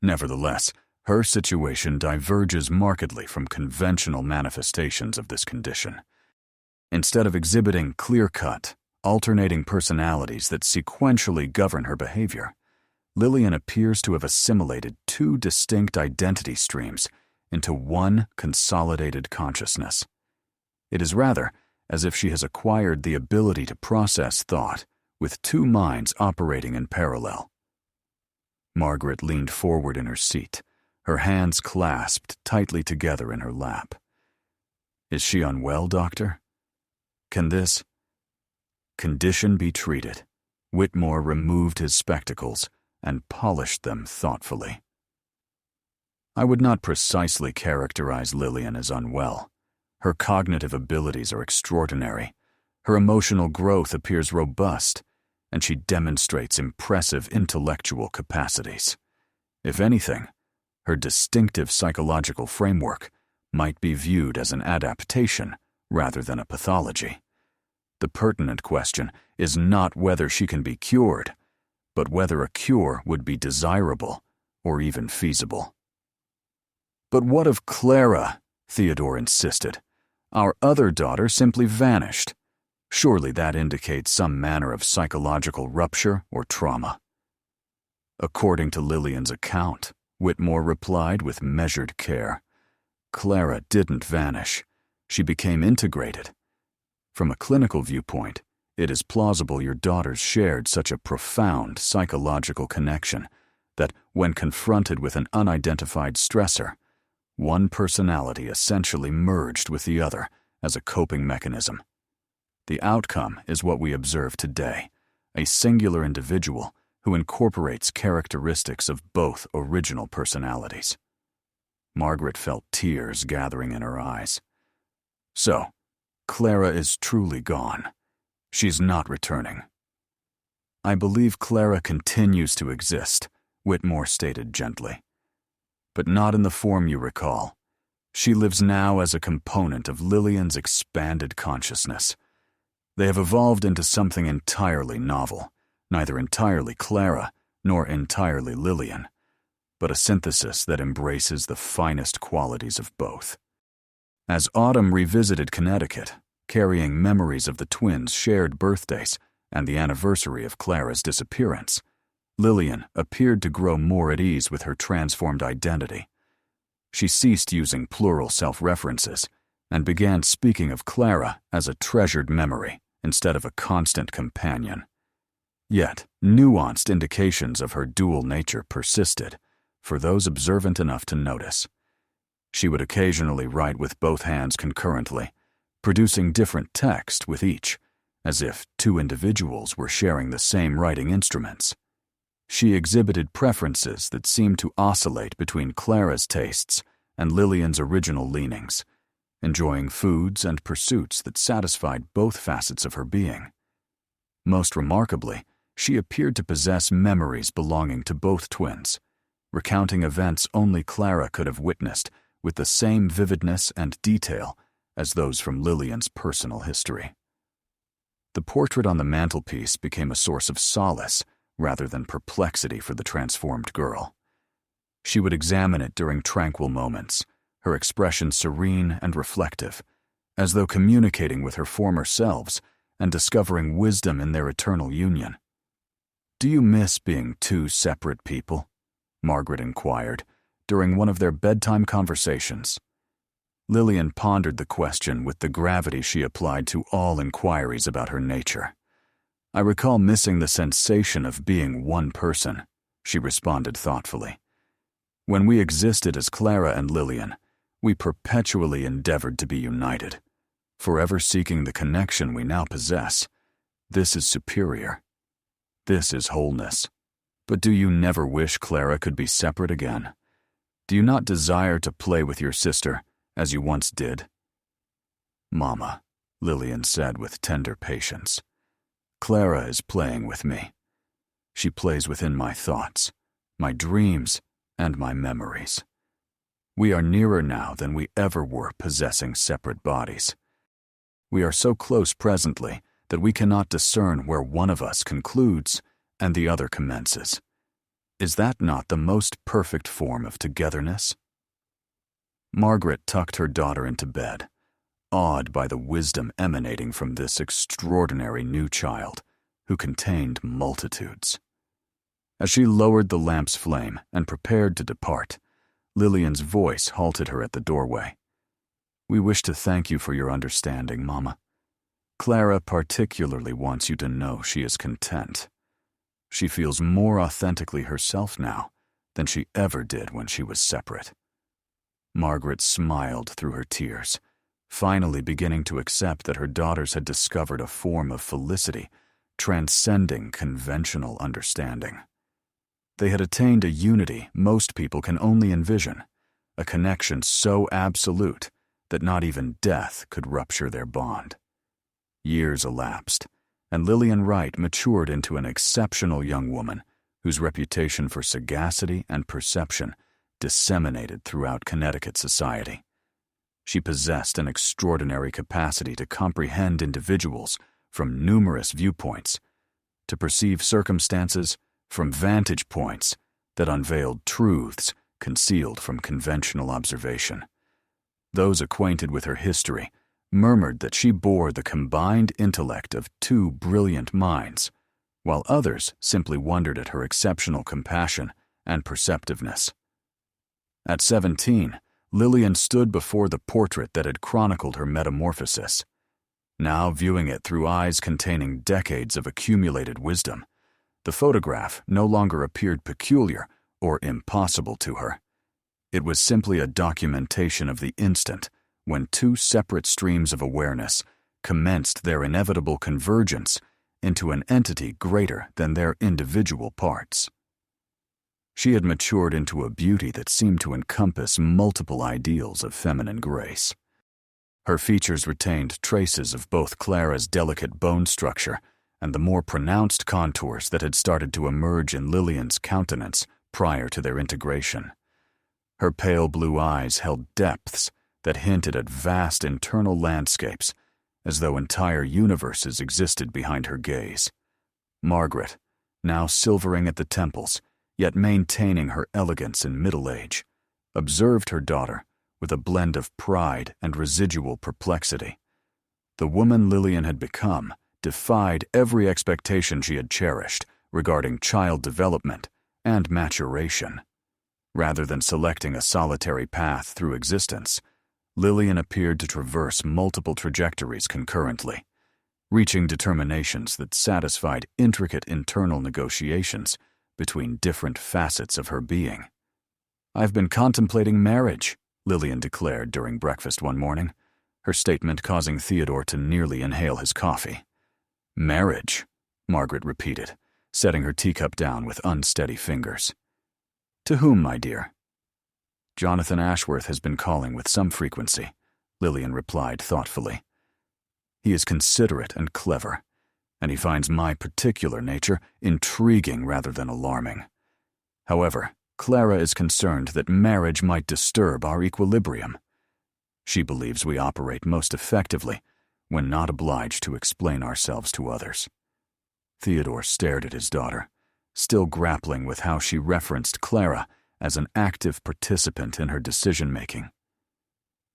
Nevertheless, her situation diverges markedly from conventional manifestations of this condition. Instead of exhibiting clear-cut, alternating personalities that sequentially govern her behavior, Lillian appears to have assimilated 2 distinct identity streams into one consolidated consciousness. It is rather as if she has acquired the ability to process thought with 2 minds operating in parallel. Margaret leaned forward in her seat, her hands clasped tightly together in her lap. "Is she unwell, Doctor? Can this condition be treated?" Whitmore removed his spectacles and polished them thoughtfully. "I would not precisely characterize Lillian as unwell. Her cognitive abilities are extraordinary. Her emotional growth appears robust, and she demonstrates impressive intellectual capacities. If anything, her distinctive psychological framework might be viewed as an adaptation rather than a pathology. The pertinent question is not whether she can be cured, but whether a cure would be desirable or even feasible." "But what of Clara?" Theodore insisted. "Our other daughter simply vanished. Surely that indicates some manner of psychological rupture or trauma." "According to Lillian's account," Whitmore replied with measured care, "Clara didn't vanish. She became integrated. From a clinical viewpoint, it is plausible your daughters shared such a profound psychological connection that, when confronted with an unidentified stressor, one personality essentially merged with the other as a coping mechanism. The outcome is what we observe today, a singular individual who incorporates characteristics of both original personalities." Margaret felt tears gathering in her eyes. "So, Clara is truly gone. She's not returning." "I believe Clara continues to exist," Whitmore stated gently. "But not in the form you recall. She lives now as a component of Lillian's expanded consciousness. They have evolved into something entirely novel, neither entirely Clara nor entirely Lillian, but a synthesis that embraces the finest qualities of both." As Autumn revisited Connecticut, carrying memories of the twins' shared birthdays and the anniversary of Clara's disappearance, Lillian appeared to grow more at ease with her transformed identity. She ceased using plural self-references and began speaking of Clara as a treasured memory instead of a constant companion. Yet, nuanced indications of her dual nature persisted for those observant enough to notice. She would occasionally write with both hands concurrently, producing different text with each, as if two individuals were sharing the same writing instruments. She exhibited preferences that seemed to oscillate between Clara's tastes and Lillian's original leanings, enjoying foods and pursuits that satisfied both facets of her being. Most remarkably, she appeared to possess memories belonging to both twins, recounting events only Clara could have witnessed with the same vividness and detail as those from Lillian's personal history. The portrait on the mantelpiece became a source of solace rather than perplexity for the transformed girl. She would examine it during tranquil moments, her expression serene and reflective, as though communicating with her former selves and discovering wisdom in their eternal union. "Do you miss being two separate people?" Margaret inquired during one of their bedtime conversations. Lillian pondered the question with the gravity she applied to all inquiries about her nature. "I recall missing the sensation of being one person," she responded thoughtfully. "When we existed as Clara and Lillian, we perpetually endeavored to be united, forever seeking the connection we now possess. This is superior. This is wholeness. But do you never wish Clara could be separate again? Do you not desire to play with your sister as you once did?" "Mama," Lillian said with tender patience, "Clara is playing with me. She plays within my thoughts, my dreams, and my memories. We are nearer now than we ever were possessing separate bodies. We are so close presently that we cannot discern where one of us concludes and the other commences. Is that not the most perfect form of togetherness?" Margaret tucked her daughter into bed, awed by the wisdom emanating from this extraordinary new child who contained multitudes. As she lowered the lamp's flame and prepared to depart, Lillian's voice halted her at the doorway. "We wish to thank you for your understanding, Mama. Clara particularly wants you to know she is content. She feels more authentically herself now than she ever did when she was separate." Margaret smiled through her tears, finally beginning to accept that her daughters had discovered a form of felicity transcending conventional understanding. They had attained a unity most people can only envision, a connection so absolute that not even death could rupture their bond. Years elapsed, and Lillian Wright matured into an exceptional young woman whose reputation for sagacity and perception disseminated throughout Connecticut society. She possessed an extraordinary capacity to comprehend individuals from numerous viewpoints, to perceive circumstances from vantage points that unveiled truths concealed from conventional observation. Those acquainted with her history murmured that she bore the combined intellect of two brilliant minds, while others simply wondered at her exceptional compassion and perceptiveness. At 17, Lillian stood before the portrait that had chronicled her metamorphosis. Now viewing it through eyes containing decades of accumulated wisdom, the photograph no longer appeared peculiar or impossible to her. It was simply a documentation of the instant when two separate streams of awareness commenced their inevitable convergence into an entity greater than their individual parts. She had matured into a beauty that seemed to encompass multiple ideals of feminine grace. Her features retained traces of both Clara's delicate bone structure and the more pronounced contours that had started to emerge in Lillian's countenance prior to their integration. Her pale blue eyes held depths that hinted at vast internal landscapes, as though entire universes existed behind her gaze. Margaret, now silvering at the temples, yet maintaining her elegance in middle age, observed her daughter with a blend of pride and residual perplexity. The woman Lillian had become defied every expectation she had cherished regarding child development and maturation. Rather than selecting a solitary path through existence, Lillian appeared to traverse multiple trajectories concurrently, reaching determinations that satisfied intricate internal negotiations between different facets of her being. "I've been contemplating marriage," Lillian declared during breakfast one morning, her statement causing Theodore to nearly inhale his coffee. "Marriage," Margaret repeated, setting her teacup down with unsteady fingers. "To whom, my dear?" "Jonathan Ashworth has been calling with some frequency," Lillian replied thoughtfully. "He is considerate and clever, and he finds my particular nature intriguing rather than alarming. However, Clara is concerned that marriage might disturb our equilibrium. She believes we operate most effectively when not obliged to explain ourselves to others." Theodore stared at his daughter, still grappling with how she referenced Clara as an active participant in her decision-making.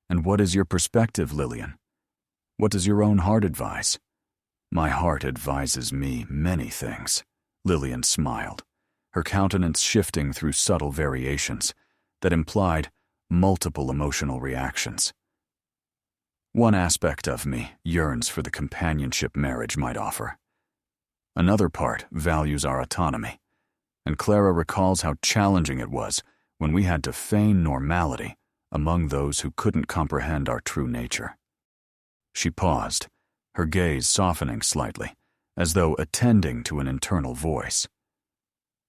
"And what is your perspective, Lillian? What does your own heart advise?" "My heart advises me many things," Lillian smiled, her countenance shifting through subtle variations that implied multiple emotional reactions. "One aspect of me yearns for the companionship marriage might offer. Another part values our autonomy, and Clara recalls how challenging it was when we had to feign normality among those who couldn't comprehend our true nature." She paused, her gaze softening slightly, as though attending to an internal voice.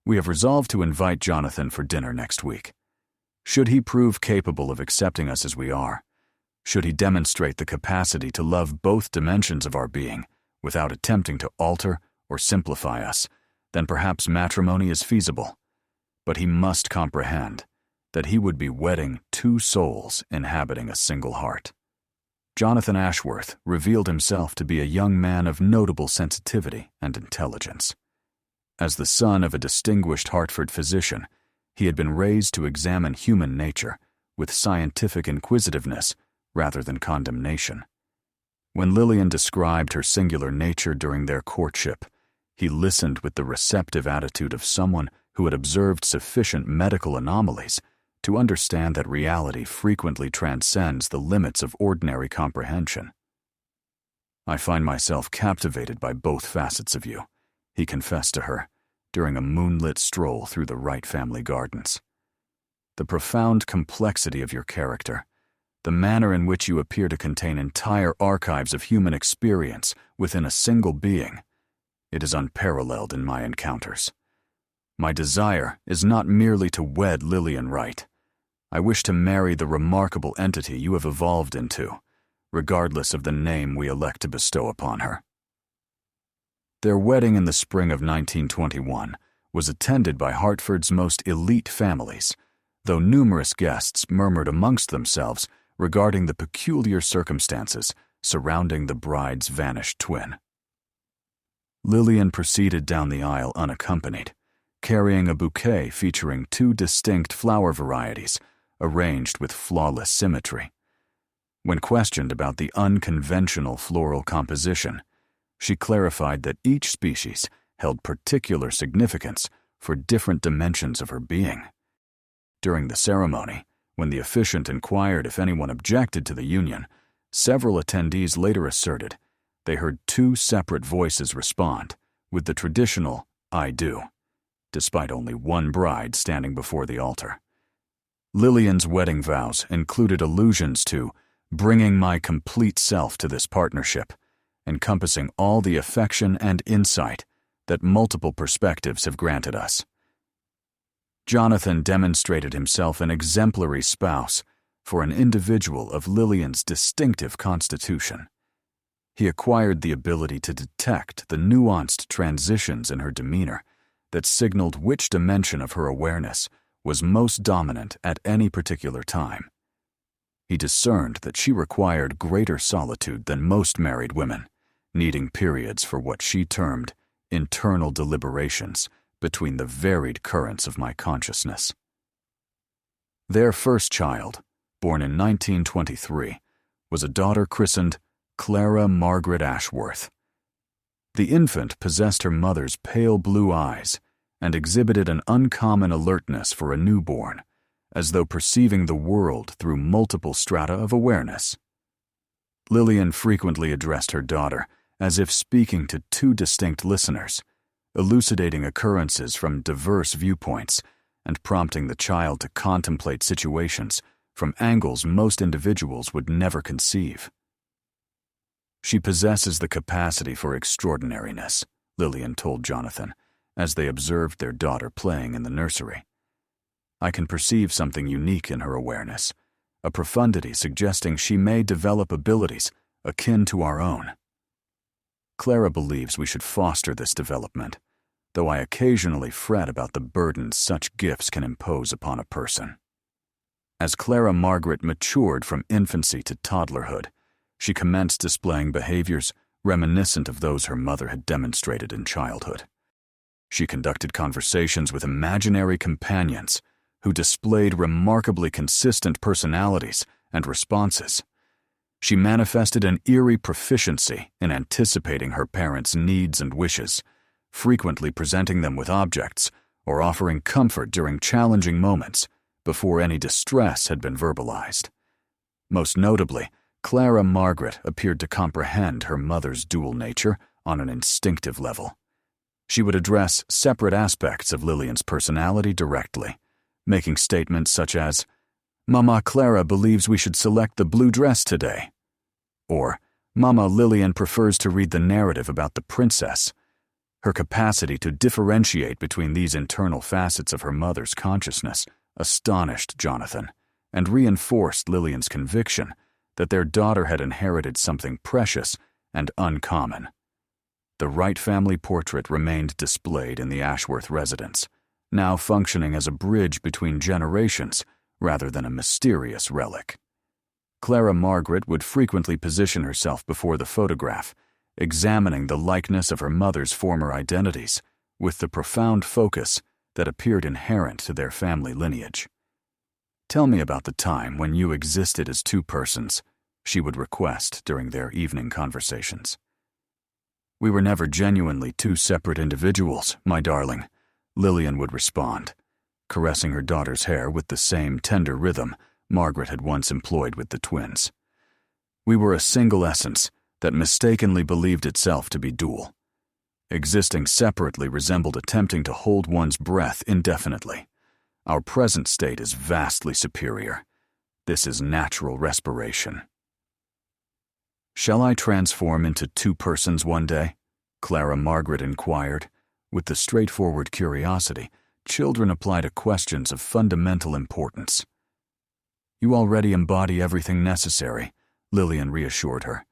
"We have resolved to invite Jonathan for dinner next week. Should he prove capable of accepting us as we are, should he demonstrate the capacity to love both dimensions of our being without attempting to alter or simplify us, then perhaps matrimony is feasible. But he must comprehend that he would be wedding two souls inhabiting a single heart." Jonathan Ashworth revealed himself to be a young man of notable sensitivity and intelligence. As the son of a distinguished Hartford physician, he had been raised to examine human nature with scientific inquisitiveness rather than condemnation. When Lillian described her singular nature during their courtship, he listened with the receptive attitude of someone who had observed sufficient medical anomalies to understand that reality frequently transcends the limits of ordinary comprehension. "I find myself captivated by both facets of you," he confessed to her during a moonlit stroll through the Wright family gardens. "The profound complexity of your character, the manner in which you appear to contain entire archives of human experience within a single being, it is unparalleled in my encounters. My desire is not merely to wed Lillian Wright. I wish to marry the remarkable entity you have evolved into, regardless of the name we elect to bestow upon her." Their wedding in the spring of 1921 was attended by Hartford's most elite families, though numerous guests murmured amongst themselves regarding the peculiar circumstances surrounding the bride's vanished twin. Lillian proceeded down the aisle unaccompanied, carrying a bouquet featuring two distinct flower varieties arranged with flawless symmetry. When questioned about the unconventional floral composition, she clarified that each species held particular significance for different dimensions of her being. During the ceremony, when the officiant inquired if anyone objected to the union, several attendees later asserted they heard two separate voices respond with the traditional "I do," despite only one bride standing before the altar. Lillian's wedding vows included allusions to bringing my complete self to this partnership, encompassing all the affection and insight that multiple perspectives have granted us. Jonathan demonstrated himself an exemplary spouse for an individual of Lillian's distinctive constitution. He acquired the ability to detect the nuanced transitions in her demeanor that signaled which dimension of her awareness was most dominant at any particular time. He discerned that she required greater solitude than most married women, needing periods for what she termed internal deliberations between the varied currents of my consciousness. Their first child, born in 1923, was a daughter christened Clara Margaret Ashworth. The infant possessed her mother's pale blue eyes and exhibited an uncommon alertness for a newborn, as though perceiving the world through multiple strata of awareness. Lillian frequently addressed her daughter as if speaking to two distinct listeners, elucidating occurrences from diverse viewpoints and prompting the child to contemplate situations from angles most individuals would never conceive. "She possesses the capacity for extraordinariness," Lillian told Jonathan, as they observed their daughter playing in the nursery. "I can perceive something unique in her awareness, a profundity suggesting she may develop abilities akin to our own. Clara believes we should foster this development, though I occasionally fret about the burdens such gifts can impose upon a person." As Clara Margaret matured from infancy to toddlerhood, she commenced displaying behaviors reminiscent of those her mother had demonstrated in childhood. She conducted conversations with imaginary companions who displayed remarkably consistent personalities and responses. She manifested an eerie proficiency in anticipating her parents' needs and wishes, frequently presenting them with objects or offering comfort during challenging moments before any distress had been verbalized. Most notably, Clara Margaret appeared to comprehend her mother's dual nature on an instinctive level. She would address separate aspects of Lillian's personality directly, making statements such as, "Mama Clara believes we should select the blue dress today," or "Mama Lillian prefers to read the narrative about the princess." Her capacity to differentiate between these internal facets of her mother's consciousness astonished Jonathan and reinforced Lillian's conviction that their daughter had inherited something precious and uncommon. The Wright family portrait remained displayed in the Ashworth residence, now functioning as a bridge between generations rather than a mysterious relic. Clara Margaret would frequently position herself before the photograph, examining the likeness of her mother's former identities with the profound focus that appeared inherent to their family lineage. "Tell me about the time when you existed as two persons," she would request during their evening conversations. "We were never genuinely two separate individuals, my darling," Lillian would respond, caressing her daughter's hair with the same tender rhythm Margaret had once employed with the twins. "We were a single essence that mistakenly believed itself to be dual. Existing separately resembled attempting to hold one's breath indefinitely. Our present state is vastly superior. This is natural respiration." "Shall I transform into two persons one day?" Clara Margaret inquired. With the straightforward curiosity children apply to questions of fundamental importance. "You already embody everything necessary," Lillian reassured her.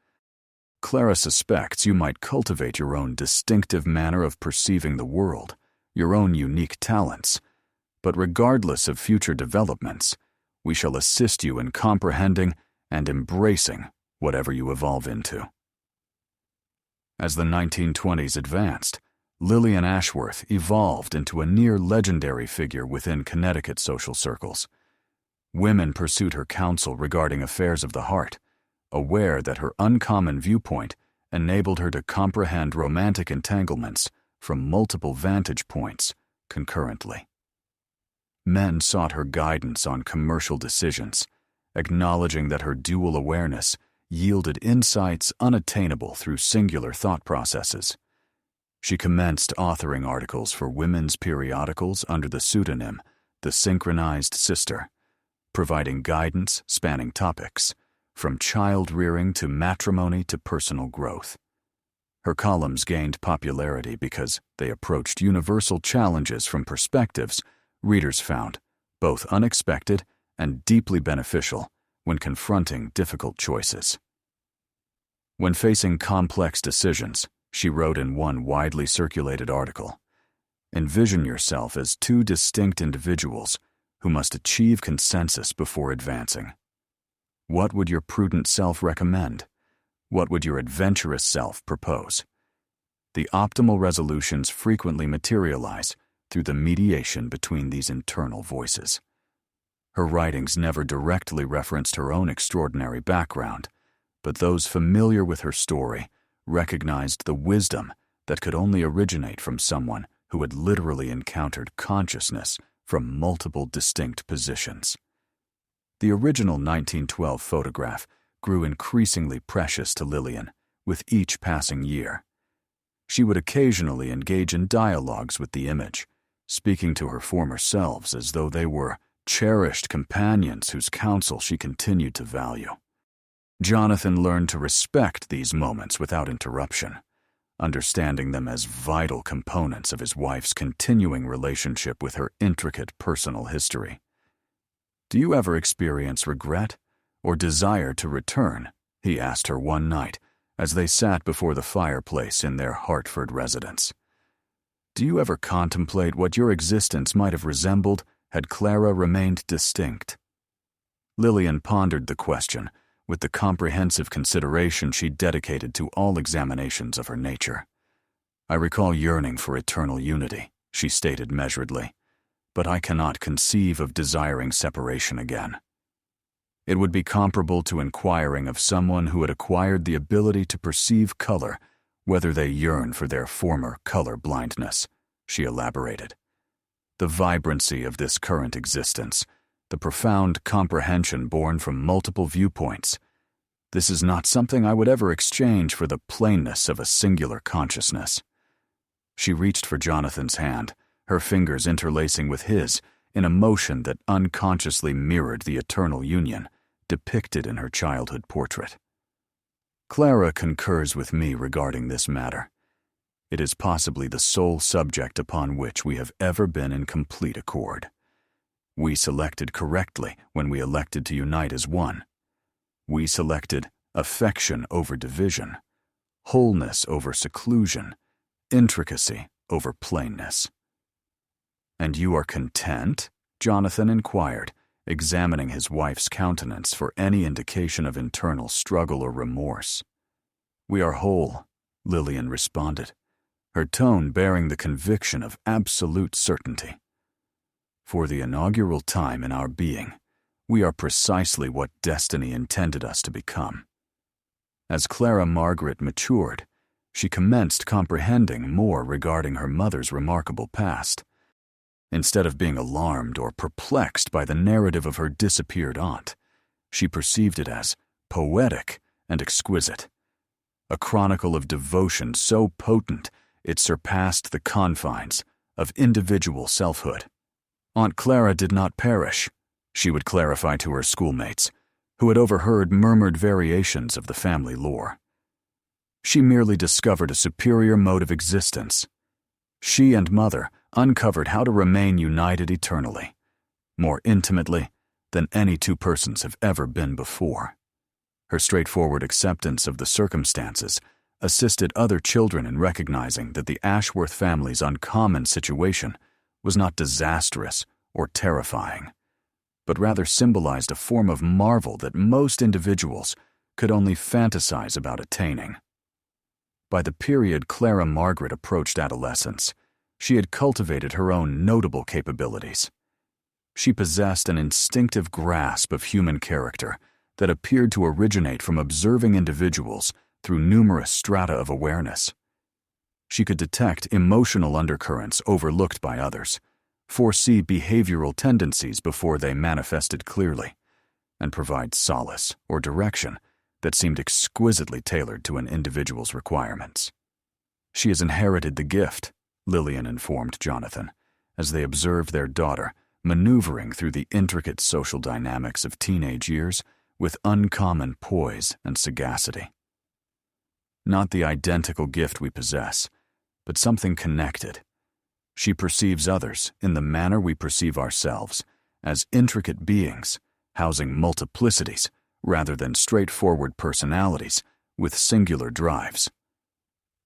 "Clara suspects you might cultivate your own distinctive manner of perceiving the world, your own unique talents. But regardless of future developments, we shall assist you in comprehending and embracing whatever you evolve into." As the 1920s advanced, Lillian Ashworth evolved into a near-legendary figure within Connecticut social circles. Women pursued her counsel regarding affairs of the heart, aware that her uncommon viewpoint enabled her to comprehend romantic entanglements from multiple vantage points concurrently. Men sought her guidance on commercial decisions, acknowledging that her dual awareness yielded insights unattainable through singular thought processes. She commenced authoring articles for women's periodicals under the pseudonym The Synchronized Sister, providing guidance spanning topics from child-rearing to matrimony to personal growth. Her columns gained popularity because they approached universal challenges from perspectives readers found both unexpected and deeply beneficial when confronting difficult choices. When facing complex decisions, she wrote in one widely circulated article, "Envision yourself as two distinct individuals who must achieve consensus before advancing. What would your prudent self recommend? What would your adventurous self propose?" The optimal resolutions frequently materialize through the mediation between these internal voices. Her writings never directly referenced her own extraordinary background, but those familiar with her story recognized the wisdom that could only originate from someone who had literally encountered consciousness from multiple distinct positions. The original 1912 photograph grew increasingly precious to Lillian with each passing year. She would occasionally engage in dialogues with the image, speaking to her former selves as though they were cherished companions whose counsel she continued to value. Jonathan learned to respect these moments without interruption, understanding them as vital components of his wife's continuing relationship with her intricate personal history. "Do you ever experience regret or desire to return?" he asked her one night as they sat before the fireplace in their Hartford residence. "Do you ever contemplate what your existence might have resembled had Clara remained distinct?" Lillian pondered the question with the comprehensive consideration she dedicated to all examinations of her nature. "I recall yearning for eternal unity," she stated measuredly, "but I cannot conceive of desiring separation again." It would be comparable to inquiring of someone who had acquired the ability to perceive color whether they yearn for their former color blindness, she elaborated. The vibrancy of this current existence, the profound comprehension born from multiple viewpoints. This is not something I would ever exchange for the plainness of a singular consciousness. She reached for Jonathan's hand, her fingers interlacing with his in a motion that unconsciously mirrored the eternal union depicted in her childhood portrait. "Clara concurs with me regarding this matter. It is possibly the sole subject upon which we have ever been in complete accord. We selected correctly when we elected to unite as one. We selected affection over division, wholeness over seclusion, intricacy over plainness." "And you are content?" Jonathan inquired, examining his wife's countenance for any indication of internal struggle or remorse. "We are whole," Lillian responded, her tone bearing the conviction of absolute certainty. "For the inaugural time in our being, we are precisely what destiny intended us to become." As Clara Margaret matured, she commenced comprehending more regarding her mother's remarkable past. Instead of being alarmed or perplexed by the narrative of her disappeared aunt, she perceived it as poetic and exquisite, a chronicle of devotion so potent it surpassed the confines of individual selfhood. Aunt Clara did not perish, she would clarify to her schoolmates, who had overheard murmured variations of the family lore. She merely discovered a superior mode of existence. She and Mother uncovered how to remain united eternally, more intimately than any two persons have ever been before. Her straightforward acceptance of the circumstances assisted other children in recognizing that the Ashworth family's uncommon situation was not disastrous or terrifying, but rather symbolized a form of marvel that most individuals could only fantasize about attaining. By the period Clara Margaret approached adolescence, she had cultivated her own notable capabilities. She possessed an instinctive grasp of human character that appeared to originate from observing individuals through numerous strata of awareness. She could detect emotional undercurrents overlooked by others, foresee behavioral tendencies before they manifested clearly, and provide solace or direction that seemed exquisitely tailored to an individual's requirements. "She has inherited the gift," Lillian informed Jonathan, as they observed their daughter maneuvering through the intricate social dynamics of teenage years with uncommon poise and sagacity. "Not the identical gift we possess, but something connected. She perceives others in the manner we perceive ourselves, as intricate beings, housing multiplicities rather than straightforward personalities with singular drives."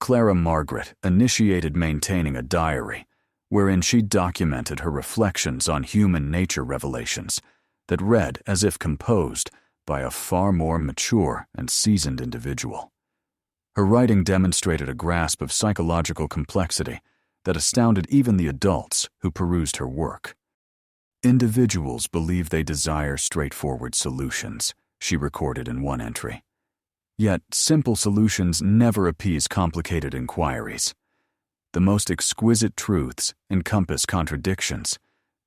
Clara Margaret initiated maintaining a diary wherein she documented her reflections on human nature revelations that read as if composed by a far more mature and seasoned individual. Her writing demonstrated a grasp of psychological complexity that astounded even the adults who perused her work. "Individuals believe they desire straightforward solutions," she recorded in one entry. "Yet simple solutions never appease complicated inquiries. The most exquisite truths encompass contradictions,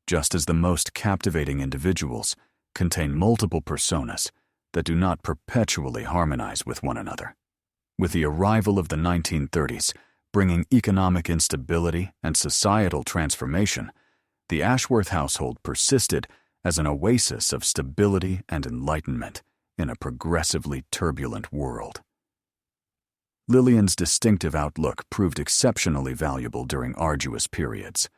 just as the most captivating individuals contain multiple personas that do not perpetually harmonize with one another. With the arrival of the 1930s, bringing economic instability and societal transformation, the Ashworth household persisted as an oasis of stability and enlightenment in a progressively turbulent world. Lillian's distinctive outlook proved exceptionally valuable during arduous periods,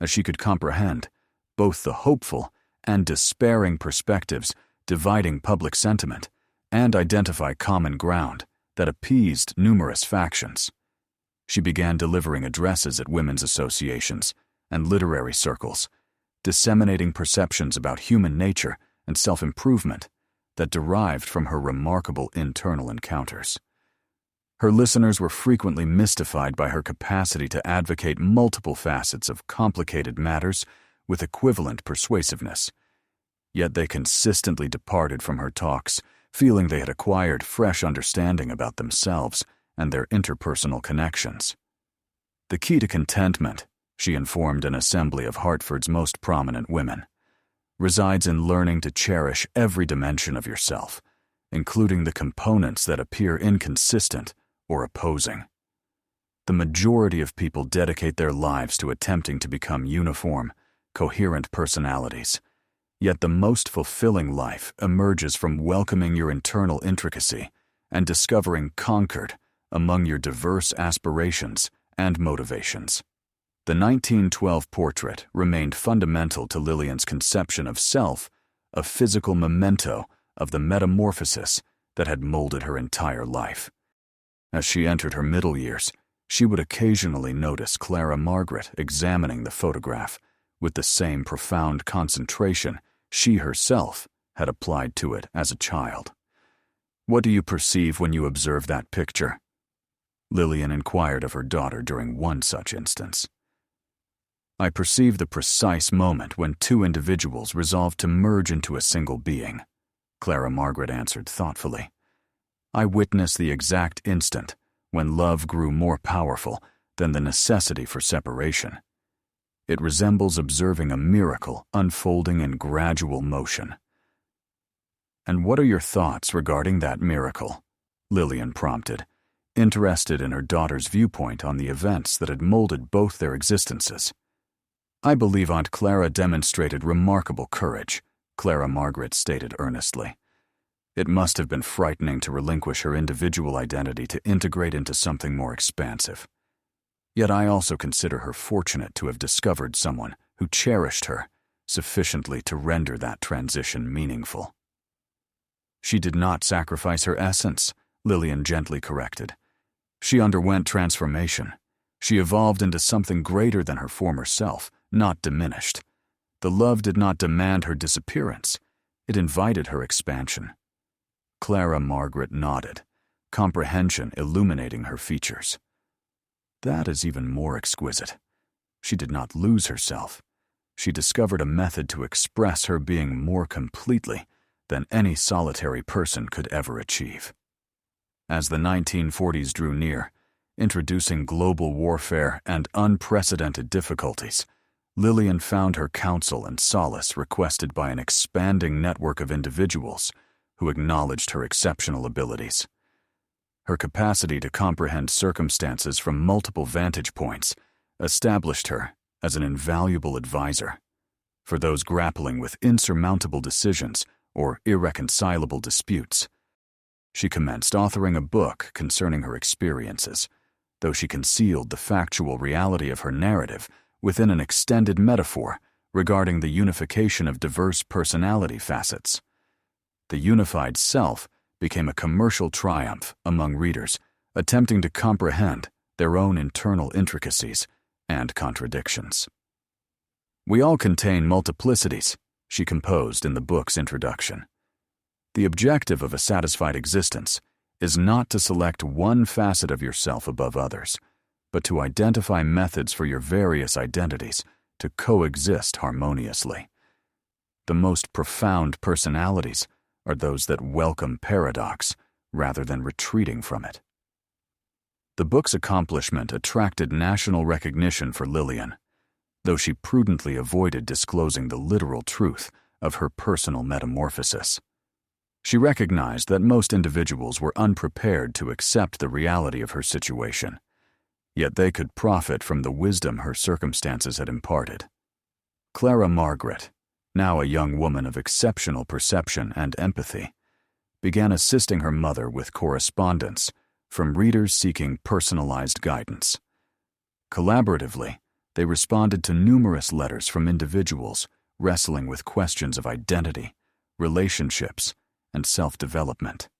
as she could comprehend both the hopeful and despairing perspectives dividing public sentiment and identify common ground that appeased numerous factions. She began delivering addresses at women's associations and literary circles, disseminating perceptions about human nature and self-improvement that derived from her remarkable internal encounters. Her listeners were frequently mystified by her capacity to advocate multiple facets of complicated matters with equivalent persuasiveness. Yet they consistently departed from her talks, feeling they had acquired fresh understanding about themselves and their interpersonal connections. The key to contentment, she informed an assembly of Hartford's most prominent women, resides in learning to cherish every dimension of yourself, including the components that appear inconsistent or opposing. The majority of people dedicate their lives to attempting to become uniform, coherent personalities, yet the most fulfilling life emerges from welcoming your internal intricacy and discovering concord among your diverse aspirations and motivations. The 1912 portrait remained fundamental to Lillian's conception of self, a physical memento of the metamorphosis that had molded her entire life. As she entered her middle years, she would occasionally notice Clara Margaret examining the photograph with the same profound concentration she herself had applied to it as a child. "What do you perceive when you observe that picture?" Lillian inquired of her daughter during one such instance. "I perceive the precise moment when two individuals resolved to merge into a single being," Clara Margaret answered thoughtfully. "I witnessed the exact instant when love grew more powerful than the necessity for separation. It resembles observing a miracle unfolding in gradual motion." "And what are your thoughts regarding that miracle?" Lillian prompted, interested in her daughter's viewpoint on the events that had molded both their existences. "I believe Aunt Clara demonstrated remarkable courage," Clara Margaret stated earnestly. "It must have been frightening to relinquish her individual identity to integrate into something more expansive. Yet I also consider her fortunate to have discovered someone who cherished her sufficiently to render that transition meaningful." "She did not sacrifice her essence," Lillian gently corrected. "She underwent transformation. She evolved into something greater than her former self, not diminished. The love did not demand her disappearance. It invited her expansion." Clara Margaret nodded, comprehension illuminating her features. "That is even more exquisite. She did not lose herself. She discovered a method to express her being more completely than any solitary person could ever achieve." As the 1940s drew near, introducing global warfare and unprecedented difficulties, Lillian found her counsel and solace requested by an expanding network of individuals who acknowledged her exceptional abilities. Her capacity to comprehend circumstances from multiple vantage points established her as an invaluable advisor. For those grappling with insurmountable decisions or irreconcilable disputes, she commenced authoring a book concerning her experiences, though she concealed the factual reality of her narrative within an extended metaphor regarding the unification of diverse personality facets. The unified self became a commercial triumph among readers attempting to comprehend their own internal intricacies and contradictions. "We all contain multiplicities," she composed in the book's introduction. "The objective of a satisfied existence is not to select one facet of yourself above others, but to identify methods for your various identities to coexist harmoniously. The most profound personalities are those that welcome paradox rather than retreating from it." The book's accomplishment attracted national recognition for Lillian, though she prudently avoided disclosing the literal truth of her personal metamorphosis. She recognized that most individuals were unprepared to accept the reality of her situation, yet they could profit from the wisdom her circumstances had imparted. Clara Margaret, now a young woman of exceptional perception and empathy, began assisting her mother with correspondence from readers seeking personalized guidance. Collaboratively, they responded to numerous letters from individuals wrestling with questions of identity, relationships, and self-development.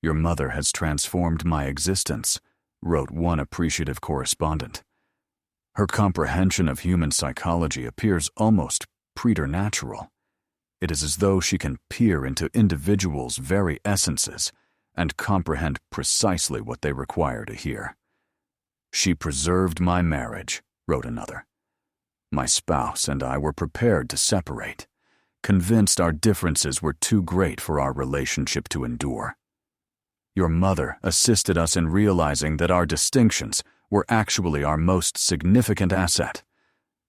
"Your mother has transformed my existence," wrote one appreciative correspondent. "Her comprehension of human psychology appears almost preternatural. It is as though she can peer into individuals' very essences and comprehend precisely what they require to hear. She preserved my marriage," wrote another. "My spouse and I were prepared to separate, convinced our differences were too great for our relationship to endure. Your mother assisted us in realizing that our distinctions were actually our most significant asset,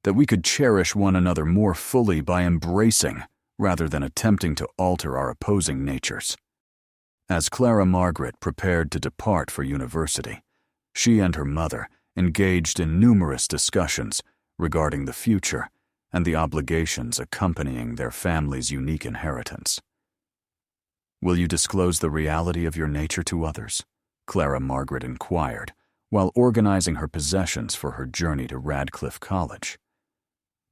that we could cherish one another more fully by embracing rather than attempting to alter our opposing natures." As Clara Margaret prepared to depart for university, she and her mother engaged in numerous discussions regarding the future and the obligations accompanying their family's unique inheritance. "Will you disclose the reality of your nature to others?" Clara Margaret inquired, while organizing her possessions for her journey to Radcliffe College.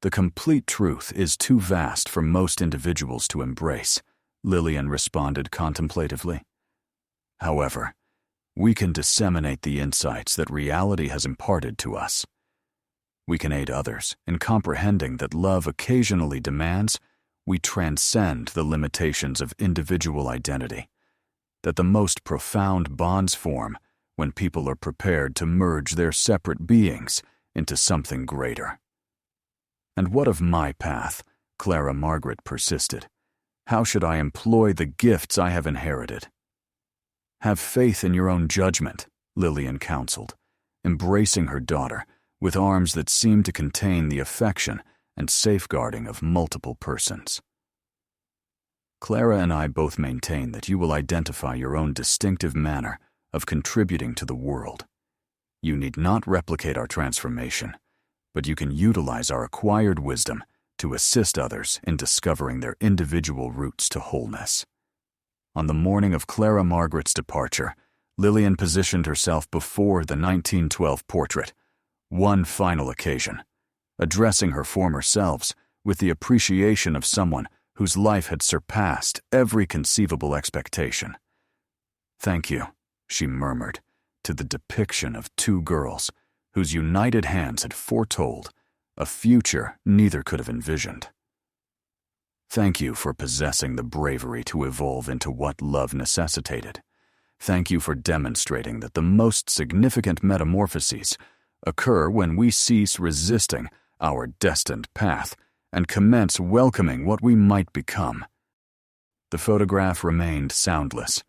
"The complete truth is too vast for most individuals to embrace," Lillian responded contemplatively. "However, we can disseminate the insights that reality has imparted to us. We can aid others in comprehending that love occasionally demands we transcend the limitations of individual identity, that the most profound bonds form when people are prepared to merge their separate beings into something greater." "And what of my path?" Clara Margaret persisted. "How should I employ the gifts I have inherited?" "Have faith in your own judgment," Lillian counseled, embracing her daughter with arms that seemed to contain the affection and safeguarding of multiple persons. "Clara and I both maintain that you will identify your own distinctive manner of contributing to the world. You need not replicate our transformation, but you can utilize our acquired wisdom to assist others in discovering their individual routes to wholeness." On the morning of Clara Margaret's departure, Lillian positioned herself before the 1912 portrait, one final occasion, addressing her former selves with the appreciation of someone whose life had surpassed every conceivable expectation. "Thank you," she murmured, to the depiction of two girls whose united hands had foretold a future neither could have envisioned. "Thank you for possessing the bravery to evolve into what love necessitated. Thank you for demonstrating that the most significant metamorphoses occur when we cease resisting our destined path and commence welcoming what we might become." The photograph remained soundless,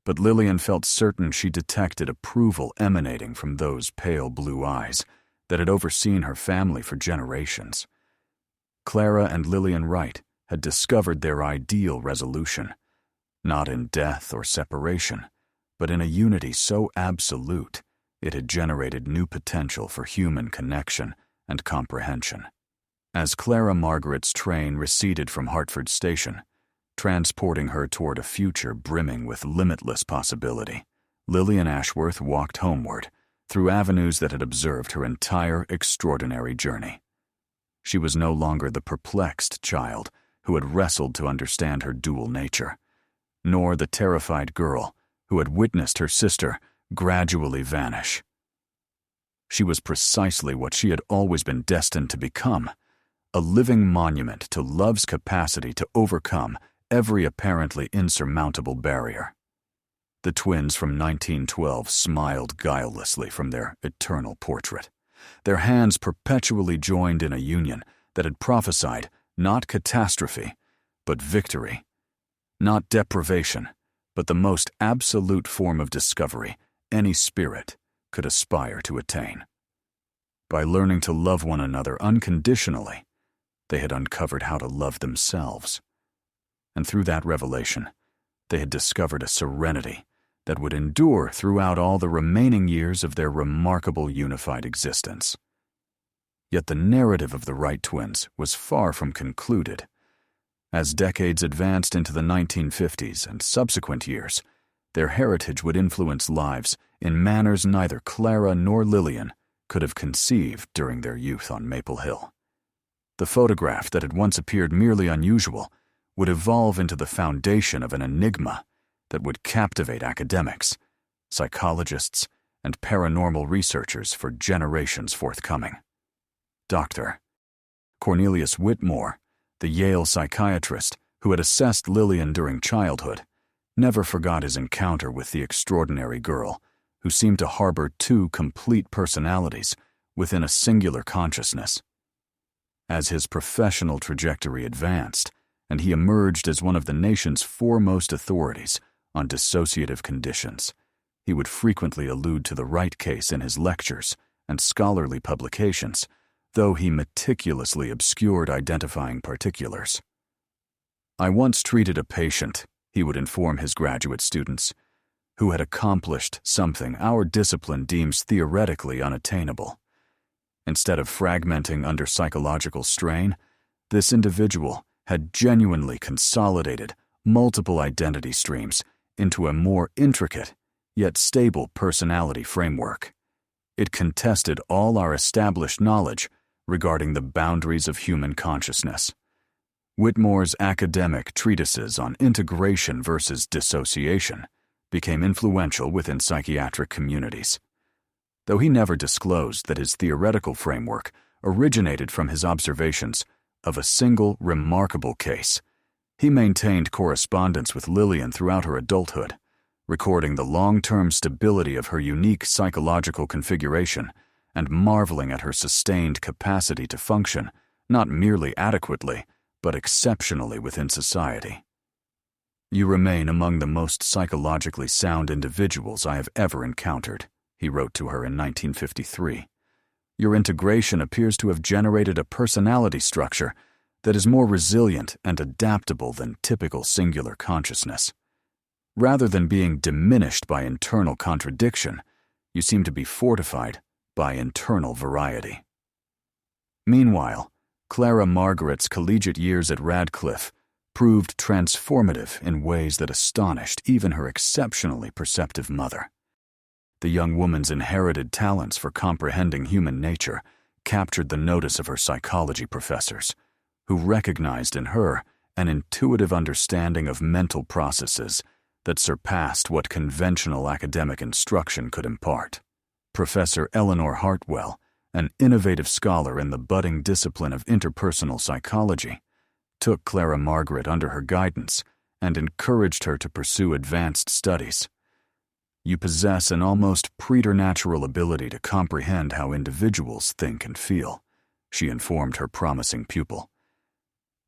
but Lillian felt certain she detected approval emanating from those pale blue eyes that had overseen her family for generations. Clara and Lillian Wright had discovered their ideal resolution, not in death or separation, but in a unity so absolute it had generated new potential for human connection and comprehension. As Clara Margaret's train receded from Hartford Station, transporting her toward a future brimming with limitless possibility, Lillian Ashworth walked homeward through avenues that had observed her entire extraordinary journey. She was no longer the perplexed child who had wrestled to understand her dual nature, nor the terrified girl who had witnessed her sister gradually vanish. She was precisely what she had always been destined to become, a living monument to love's capacity to overcome every apparently insurmountable barrier. The twins from 1912 smiled guilelessly from their eternal portrait, their hands perpetually joined in a union that had prophesied not catastrophe, but victory, not deprivation, but the most absolute form of discovery any spirit, could aspire to attain. By learning to love one another unconditionally, they had uncovered how to love themselves. And through that revelation, they had discovered a serenity that would endure throughout all the remaining years of their remarkable unified existence. Yet the narrative of the Wright twins was far from concluded. As decades advanced into the 1950s and subsequent years, their heritage would influence lives in manners neither Clara nor Lillian could have conceived during their youth on Maple Hill. The photograph that had once appeared merely unusual would evolve into the foundation of an enigma that would captivate academics, psychologists, and paranormal researchers for generations forthcoming. Dr. Cornelius Whitmore, the Yale psychiatrist who had assessed Lillian during childhood, never forgot his encounter with the extraordinary girl who seemed to harbor two complete personalities within a singular consciousness. As his professional trajectory advanced, and he emerged as one of the nation's foremost authorities on dissociative conditions, he would frequently allude to the Wright case in his lectures and scholarly publications, though he meticulously obscured identifying particulars. "I once treated a patient," he would inform his graduate students, "who had accomplished something our discipline deems theoretically unattainable. Instead of fragmenting under psychological strain, this individual had genuinely consolidated multiple identity streams into a more intricate yet stable personality framework. It contested all our established knowledge regarding the boundaries of human consciousness." Whitmore's academic treatises on integration versus dissociation became influential within psychiatric communities. Though he never disclosed that his theoretical framework originated from his observations of a single remarkable case, he maintained correspondence with Lillian throughout her adulthood, recording the long-term stability of her unique psychological configuration and marveling at her sustained capacity to function not merely adequately, but exceptionally within society. "You remain among the most psychologically sound individuals I have ever encountered," he wrote to her in 1953. "Your integration appears to have generated a personality structure that is more resilient and adaptable than typical singular consciousness. Rather than being diminished by internal contradiction, you seem to be fortified by internal variety." Meanwhile, Clara Margaret's collegiate years at Radcliffe proved transformative in ways that astonished even her exceptionally perceptive mother. The young woman's inherited talents for comprehending human nature captured the notice of her psychology professors, who recognized in her an intuitive understanding of mental processes that surpassed what conventional academic instruction could impart. Professor Eleanor Hartwell, an innovative scholar in the budding discipline of interpersonal psychology, took Clara Margaret under her guidance and encouraged her to pursue advanced studies. "You possess an almost preternatural ability to comprehend how individuals think and feel," she informed her promising pupil.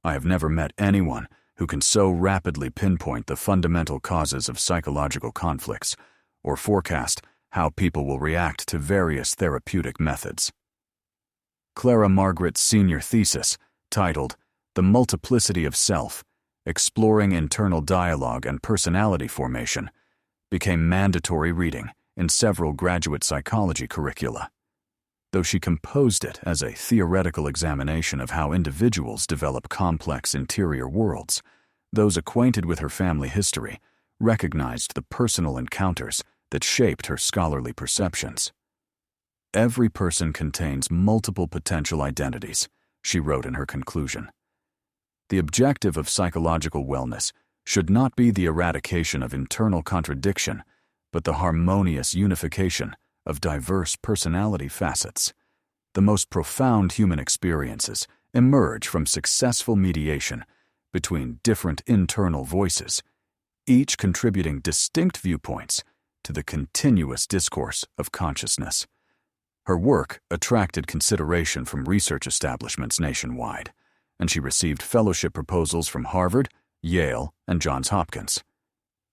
"I have never met anyone who can so rapidly pinpoint the fundamental causes of psychological conflicts or forecast how people will react to various therapeutic methods." Clara Margaret's senior thesis, titled "The Multiplicity of Self: Exploring Internal Dialogue and Personality Formation," became mandatory reading in several graduate psychology curricula. Though she composed it as a theoretical examination of how individuals develop complex interior worlds, those acquainted with her family history recognized the personal encounters that shaped her scholarly perceptions. "Every person contains multiple potential identities," she wrote in her conclusion. "The objective of psychological wellness should not be the eradication of internal contradiction, but the harmonious unification of diverse personality facets. The most profound human experiences emerge from successful mediation between different internal voices, each contributing distinct viewpoints to the continuous discourse of consciousness." Her work attracted consideration from research establishments nationwide, and she received fellowship proposals from Harvard, Yale, and Johns Hopkins.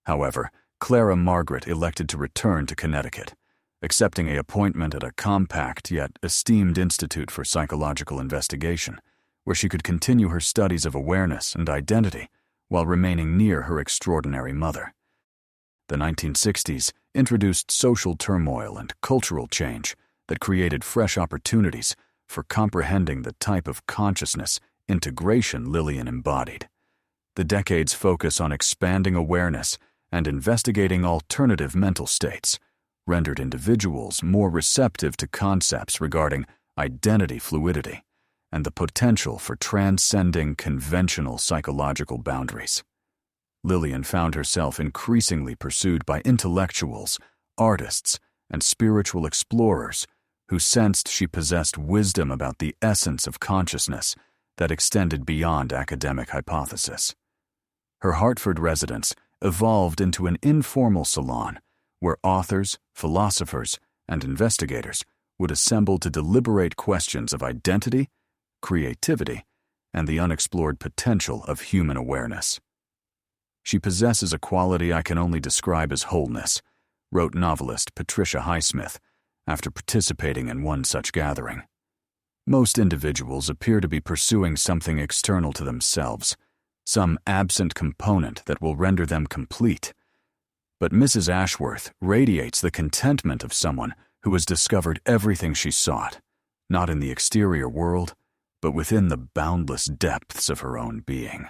However, Clara Margaret elected to return to Connecticut, accepting an appointment at a compact yet esteemed institute for psychological investigation, where she could continue her studies of awareness and identity while remaining near her extraordinary mother. The 1960s introduced social turmoil and cultural change that created fresh opportunities for comprehending the type of consciousness integration Lillian embodied. The decade's focus on expanding awareness and investigating alternative mental states rendered individuals more receptive to concepts regarding identity fluidity and the potential for transcending conventional psychological boundaries. Lillian found herself increasingly pursued by intellectuals, artists, and spiritual explorers who sensed she possessed wisdom about the essence of consciousness that extended beyond academic hypothesis. Her Hartford residence evolved into an informal salon where authors, philosophers, and investigators would assemble to deliberate questions of identity, creativity, and the unexplored potential of human awareness. "She possesses a quality I can only describe as wholeness," wrote novelist Patricia Highsmith after participating in one such gathering. "Most individuals appear to be pursuing something external to themselves, some absent component that will render them complete. But Mrs. Ashworth radiates the contentment of someone who has discovered everything she sought, not in the exterior world, but within the boundless depths of her own being."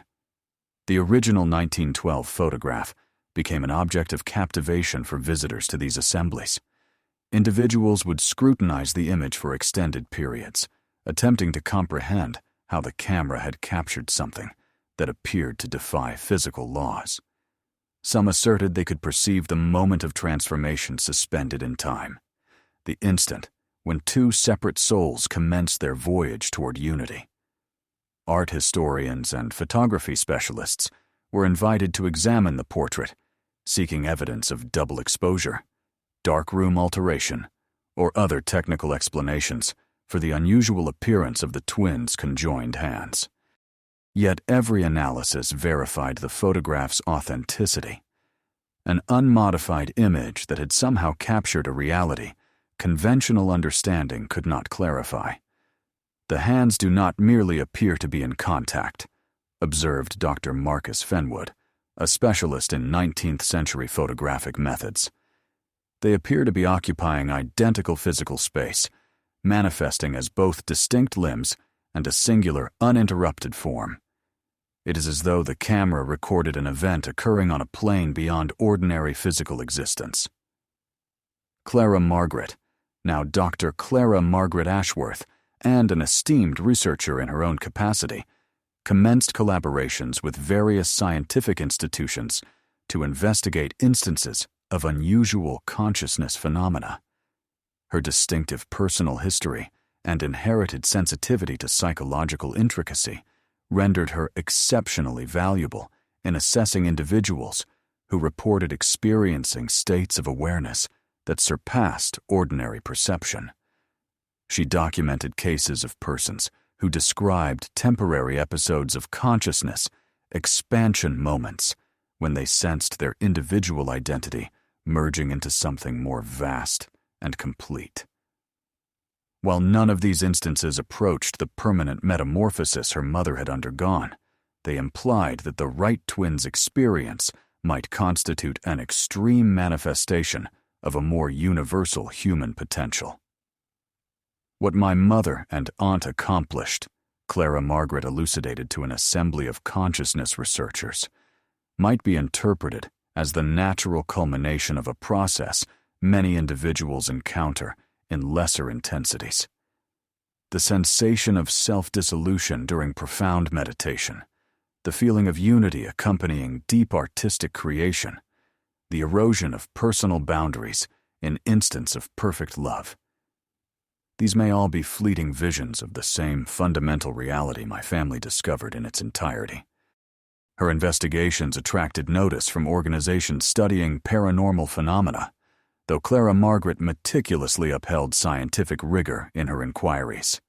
The original 1912 photograph became an object of captivation for visitors to these assemblies. Individuals would scrutinize the image for extended periods, attempting to comprehend how the camera had captured something that appeared to defy physical laws. Some asserted they could perceive the moment of transformation suspended in time, the instant when two separate souls commenced their voyage toward unity. Art historians and photography specialists were invited to examine the portrait, seeking evidence of double exposure, darkroom alteration, or other technical explanations for the unusual appearance of the twins' conjoined hands. Yet every analysis verified the photograph's authenticity. An unmodified image that had somehow captured a reality conventional understanding could not clarify. "The hands do not merely appear to be in contact," observed Dr. Marcus Fenwood, a specialist in 19th century photographic methods. "They appear to be occupying identical physical space, manifesting as both distinct limbs and a singular, uninterrupted form. It is as though the camera recorded an event occurring on a plane beyond ordinary physical existence." Clara Margaret, now Dr. Clara Margaret Ashworth, and an esteemed researcher in her own capacity, commenced collaborations with various scientific institutions to investigate instances of unusual consciousness phenomena. Her distinctive personal history and inherited sensitivity to psychological intricacy rendered her exceptionally valuable in assessing individuals who reported experiencing states of awareness that surpassed ordinary perception. She documented cases of persons who described temporary episodes of consciousness, expansion moments, when they sensed their individual identity merging into something more vast and complete. While none of these instances approached the permanent metamorphosis her mother had undergone, they implied that the Wright twins' experience might constitute an extreme manifestation of a more universal human potential. "What my mother and aunt accomplished," Clara Margaret elucidated to an assembly of consciousness researchers, "might be interpreted as the natural culmination of a process many individuals encounter in lesser intensities. The sensation of self-dissolution during profound meditation, the feeling of unity accompanying deep artistic creation, the erosion of personal boundaries in instants of perfect love. These may all be fleeting visions of the same fundamental reality my family discovered in its entirety." Her investigations attracted notice from organizations studying paranormal phenomena, though Clara Margaret meticulously upheld scientific rigor in her inquiries.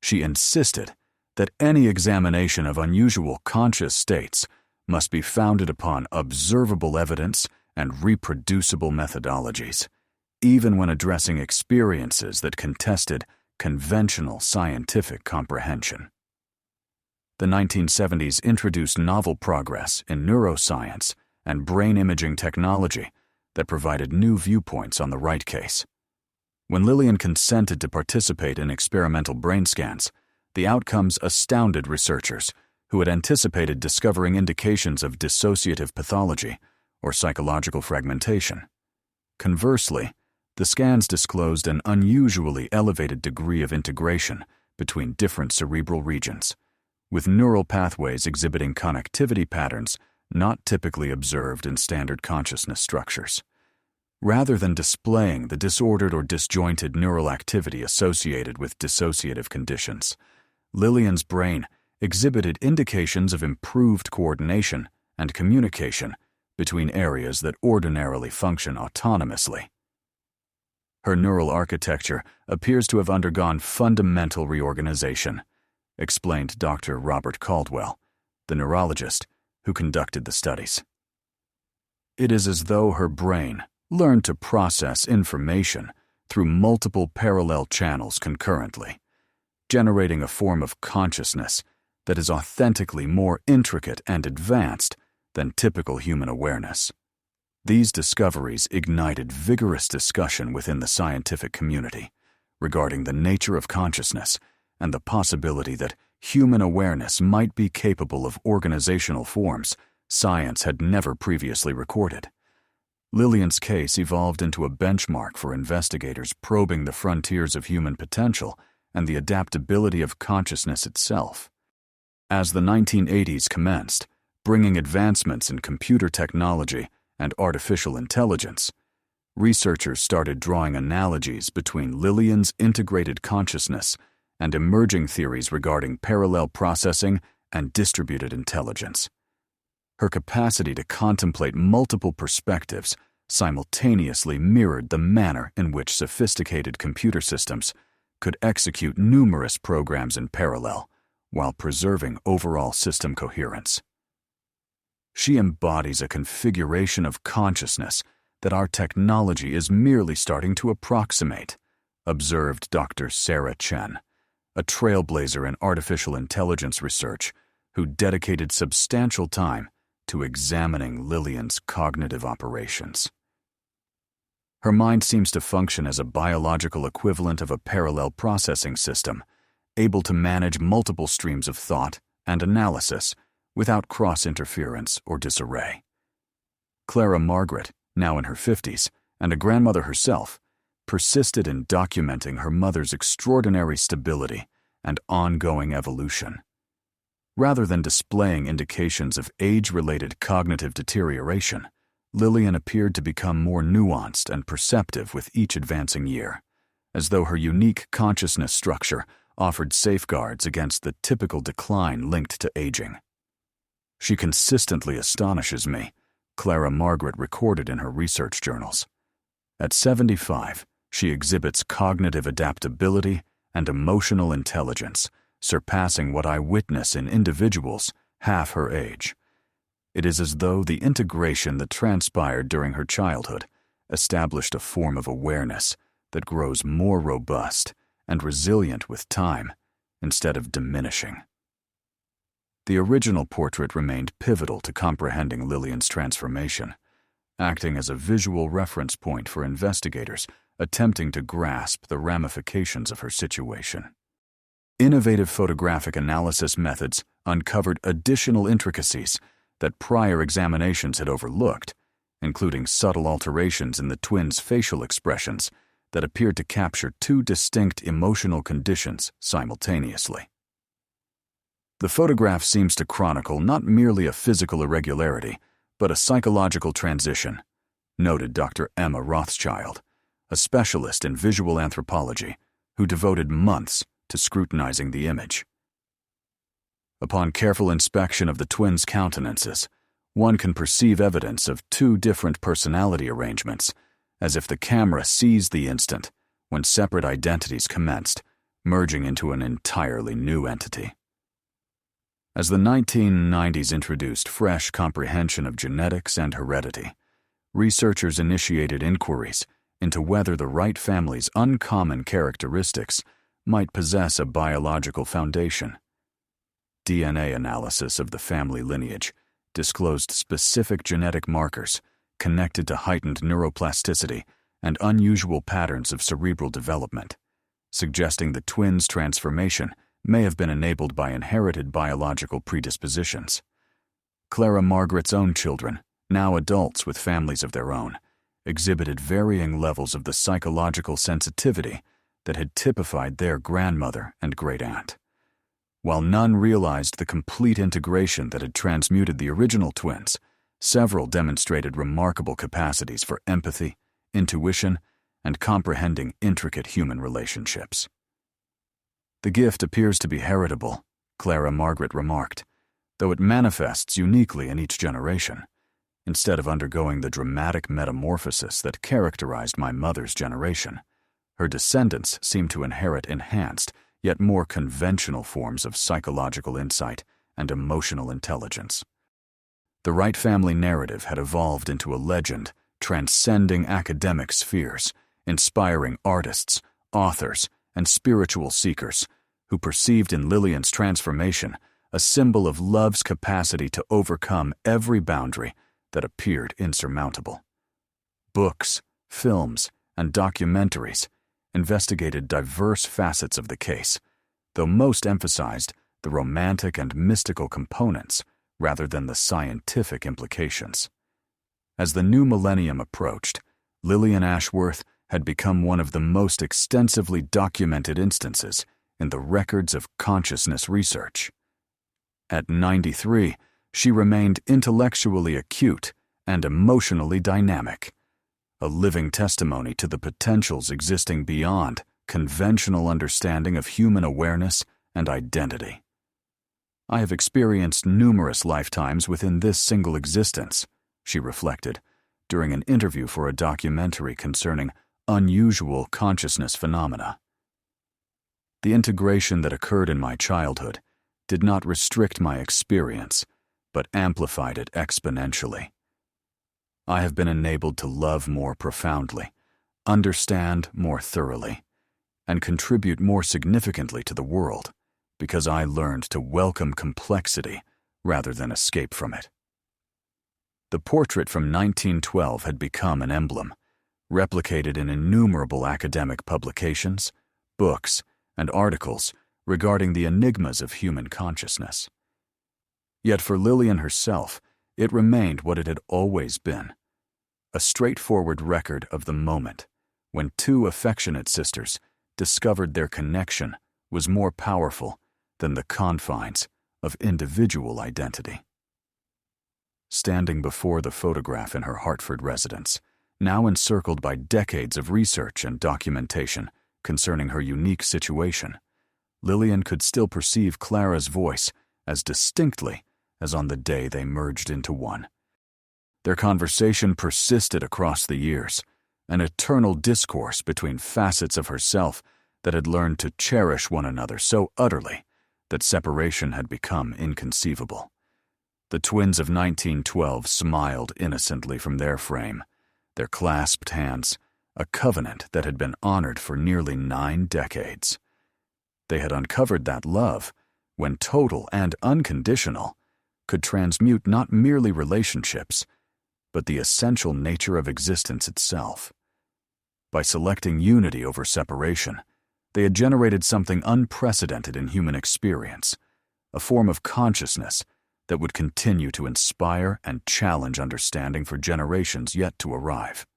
She insisted that any examination of unusual conscious states must be founded upon observable evidence and reproducible methodologies, even when addressing experiences that contested conventional scientific comprehension. The 1970s introduced novel progress in neuroscience and brain imaging technology that provided new viewpoints on the Wright case. When Lillian consented to participate in experimental brain scans, the outcomes astounded researchers who had anticipated discovering indications of dissociative pathology or psychological fragmentation. Conversely, the scans disclosed an unusually elevated degree of integration between different cerebral regions, with neural pathways exhibiting connectivity patterns not typically observed in standard consciousness structures. Rather than displaying the disordered or disjointed neural activity associated with dissociative conditions, Lillian's brain exhibited indications of improved coordination and communication between areas that ordinarily function autonomously. Her neural architecture appears to have undergone fundamental reorganization, explained Dr. Robert Caldwell, the neurologist who conducted the studies. It is as though her brain learned to process information through multiple parallel channels concurrently, generating a form of consciousness that is authentically more intricate and advanced than typical human awareness. These discoveries ignited vigorous discussion within the scientific community regarding the nature of consciousness and the possibility that human awareness might be capable of organizational forms science had never previously recorded. Lillian's case evolved into a benchmark for investigators probing the frontiers of human potential and the adaptability of consciousness itself. As the 1980s commenced, bringing advancements in computer technology and artificial intelligence, researchers started drawing analogies between Lillian's integrated consciousness and emerging theories regarding parallel processing and distributed intelligence. Her capacity to contemplate multiple perspectives simultaneously mirrored the manner in which sophisticated computer systems could execute numerous programs in parallel while preserving overall system coherence. She embodies a configuration of consciousness that our technology is merely starting to approximate, observed Dr. Sarah Chen, a trailblazer in artificial intelligence research who dedicated substantial time to examining Lillian's cognitive operations. Her mind seems to function as a biological equivalent of a parallel processing system, able to manage multiple streams of thought and analysis without cross-interference or disarray. Clara Margaret, now in her 50s, and a grandmother herself, persisted in documenting her mother's extraordinary stability and ongoing evolution. Rather than displaying indications of age-related cognitive deterioration, Lillian appeared to become more nuanced and perceptive with each advancing year, as though her unique consciousness structure offered safeguards against the typical decline linked to aging. She consistently astonishes me, Clara Margaret recorded in her research journals. At 75, she exhibits cognitive adaptability and emotional intelligence, surpassing what I witness in individuals half her age. It is as though the integration that transpired during her childhood established a form of awareness that grows more robust and resilient with time instead of diminishing. The original portrait remained pivotal to comprehending Lillian's transformation, acting as a visual reference point for investigators attempting to grasp the ramifications of her situation. Innovative photographic analysis methods uncovered additional intricacies that prior examinations had overlooked, including subtle alterations in the twins' facial expressions that appeared to capture two distinct emotional conditions simultaneously. The photograph seems to chronicle not merely a physical irregularity, but a psychological transition, noted Dr. Emma Rothschild, a specialist in visual anthropology who devoted months to scrutinizing the image. Upon careful inspection of the twins' countenances, one can perceive evidence of two different personality arrangements, as if the camera seized the instant when separate identities commenced, merging into an entirely new entity. As the 1990s introduced fresh comprehension of genetics and heredity, researchers initiated inquiries into whether the Wright family's uncommon characteristics might possess a biological foundation. DNA analysis of the family lineage disclosed specific genetic markers connected to heightened neuroplasticity and unusual patterns of cerebral development, suggesting the twins' transformation may have been enabled by inherited biological predispositions. Clara Margaret's own children, now adults with families of their own, exhibited varying levels of the psychological sensitivity that had typified their grandmother and great-aunt. While none realized the complete integration that had transmuted the original twins, several demonstrated remarkable capacities for empathy, intuition, and comprehending intricate human relationships. "The gift appears to be heritable," Clara Margaret remarked, "though it manifests uniquely in each generation. Instead of undergoing the dramatic metamorphosis that characterized my mother's generation, her descendants seem to inherit enhanced, yet more conventional forms of psychological insight and emotional intelligence." The Wright family narrative had evolved into a legend transcending academic spheres, inspiring artists, authors, and spiritual seekers who perceived in Lillian's transformation a symbol of love's capacity to overcome every boundary that appeared insurmountable. Books, films, and documentaries investigated diverse facets of the case, though most emphasized the romantic and mystical components rather than the scientific implications. As the new millennium approached, Lillian Ashworth had become one of the most extensively documented instances in the records of consciousness research. At 93, she remained intellectually acute and emotionally dynamic, a living testimony to the potentials existing beyond conventional understanding of human awareness and identity. "I have experienced numerous lifetimes within this single existence," she reflected, during an interview for a documentary concerning unusual consciousness phenomena. "The integration that occurred in my childhood did not restrict my experience, but amplified it exponentially. I have been enabled to love more profoundly, understand more thoroughly, and contribute more significantly to the world because I learned to welcome complexity rather than escape from it." The portrait from 1912 had become an emblem, replicated in innumerable academic publications, books, and articles regarding the enigmas of human consciousness. Yet for Lillian herself, it remained what it had always been, a straightforward record of the moment when two affectionate sisters discovered their connection was more powerful than the confines of individual identity. Standing before the photograph in her Hartford residence, now encircled by decades of research and documentation concerning her unique situation, Lillian could still perceive Clara's voice as distinctly as on the day they merged into one. Their conversation persisted across the years, an eternal discourse between facets of herself that had learned to cherish one another so utterly that separation had become inconceivable. The twins of 1912 smiled innocently from their frame, their clasped hands, a covenant that had been honored for nearly 9 decades. They had uncovered that love, when total and unconditional, could transmute not merely relationships, but the essential nature of existence itself. By selecting unity over separation, they had generated something unprecedented in human experience, a form of consciousness that would continue to inspire and challenge understanding for generations yet to arrive.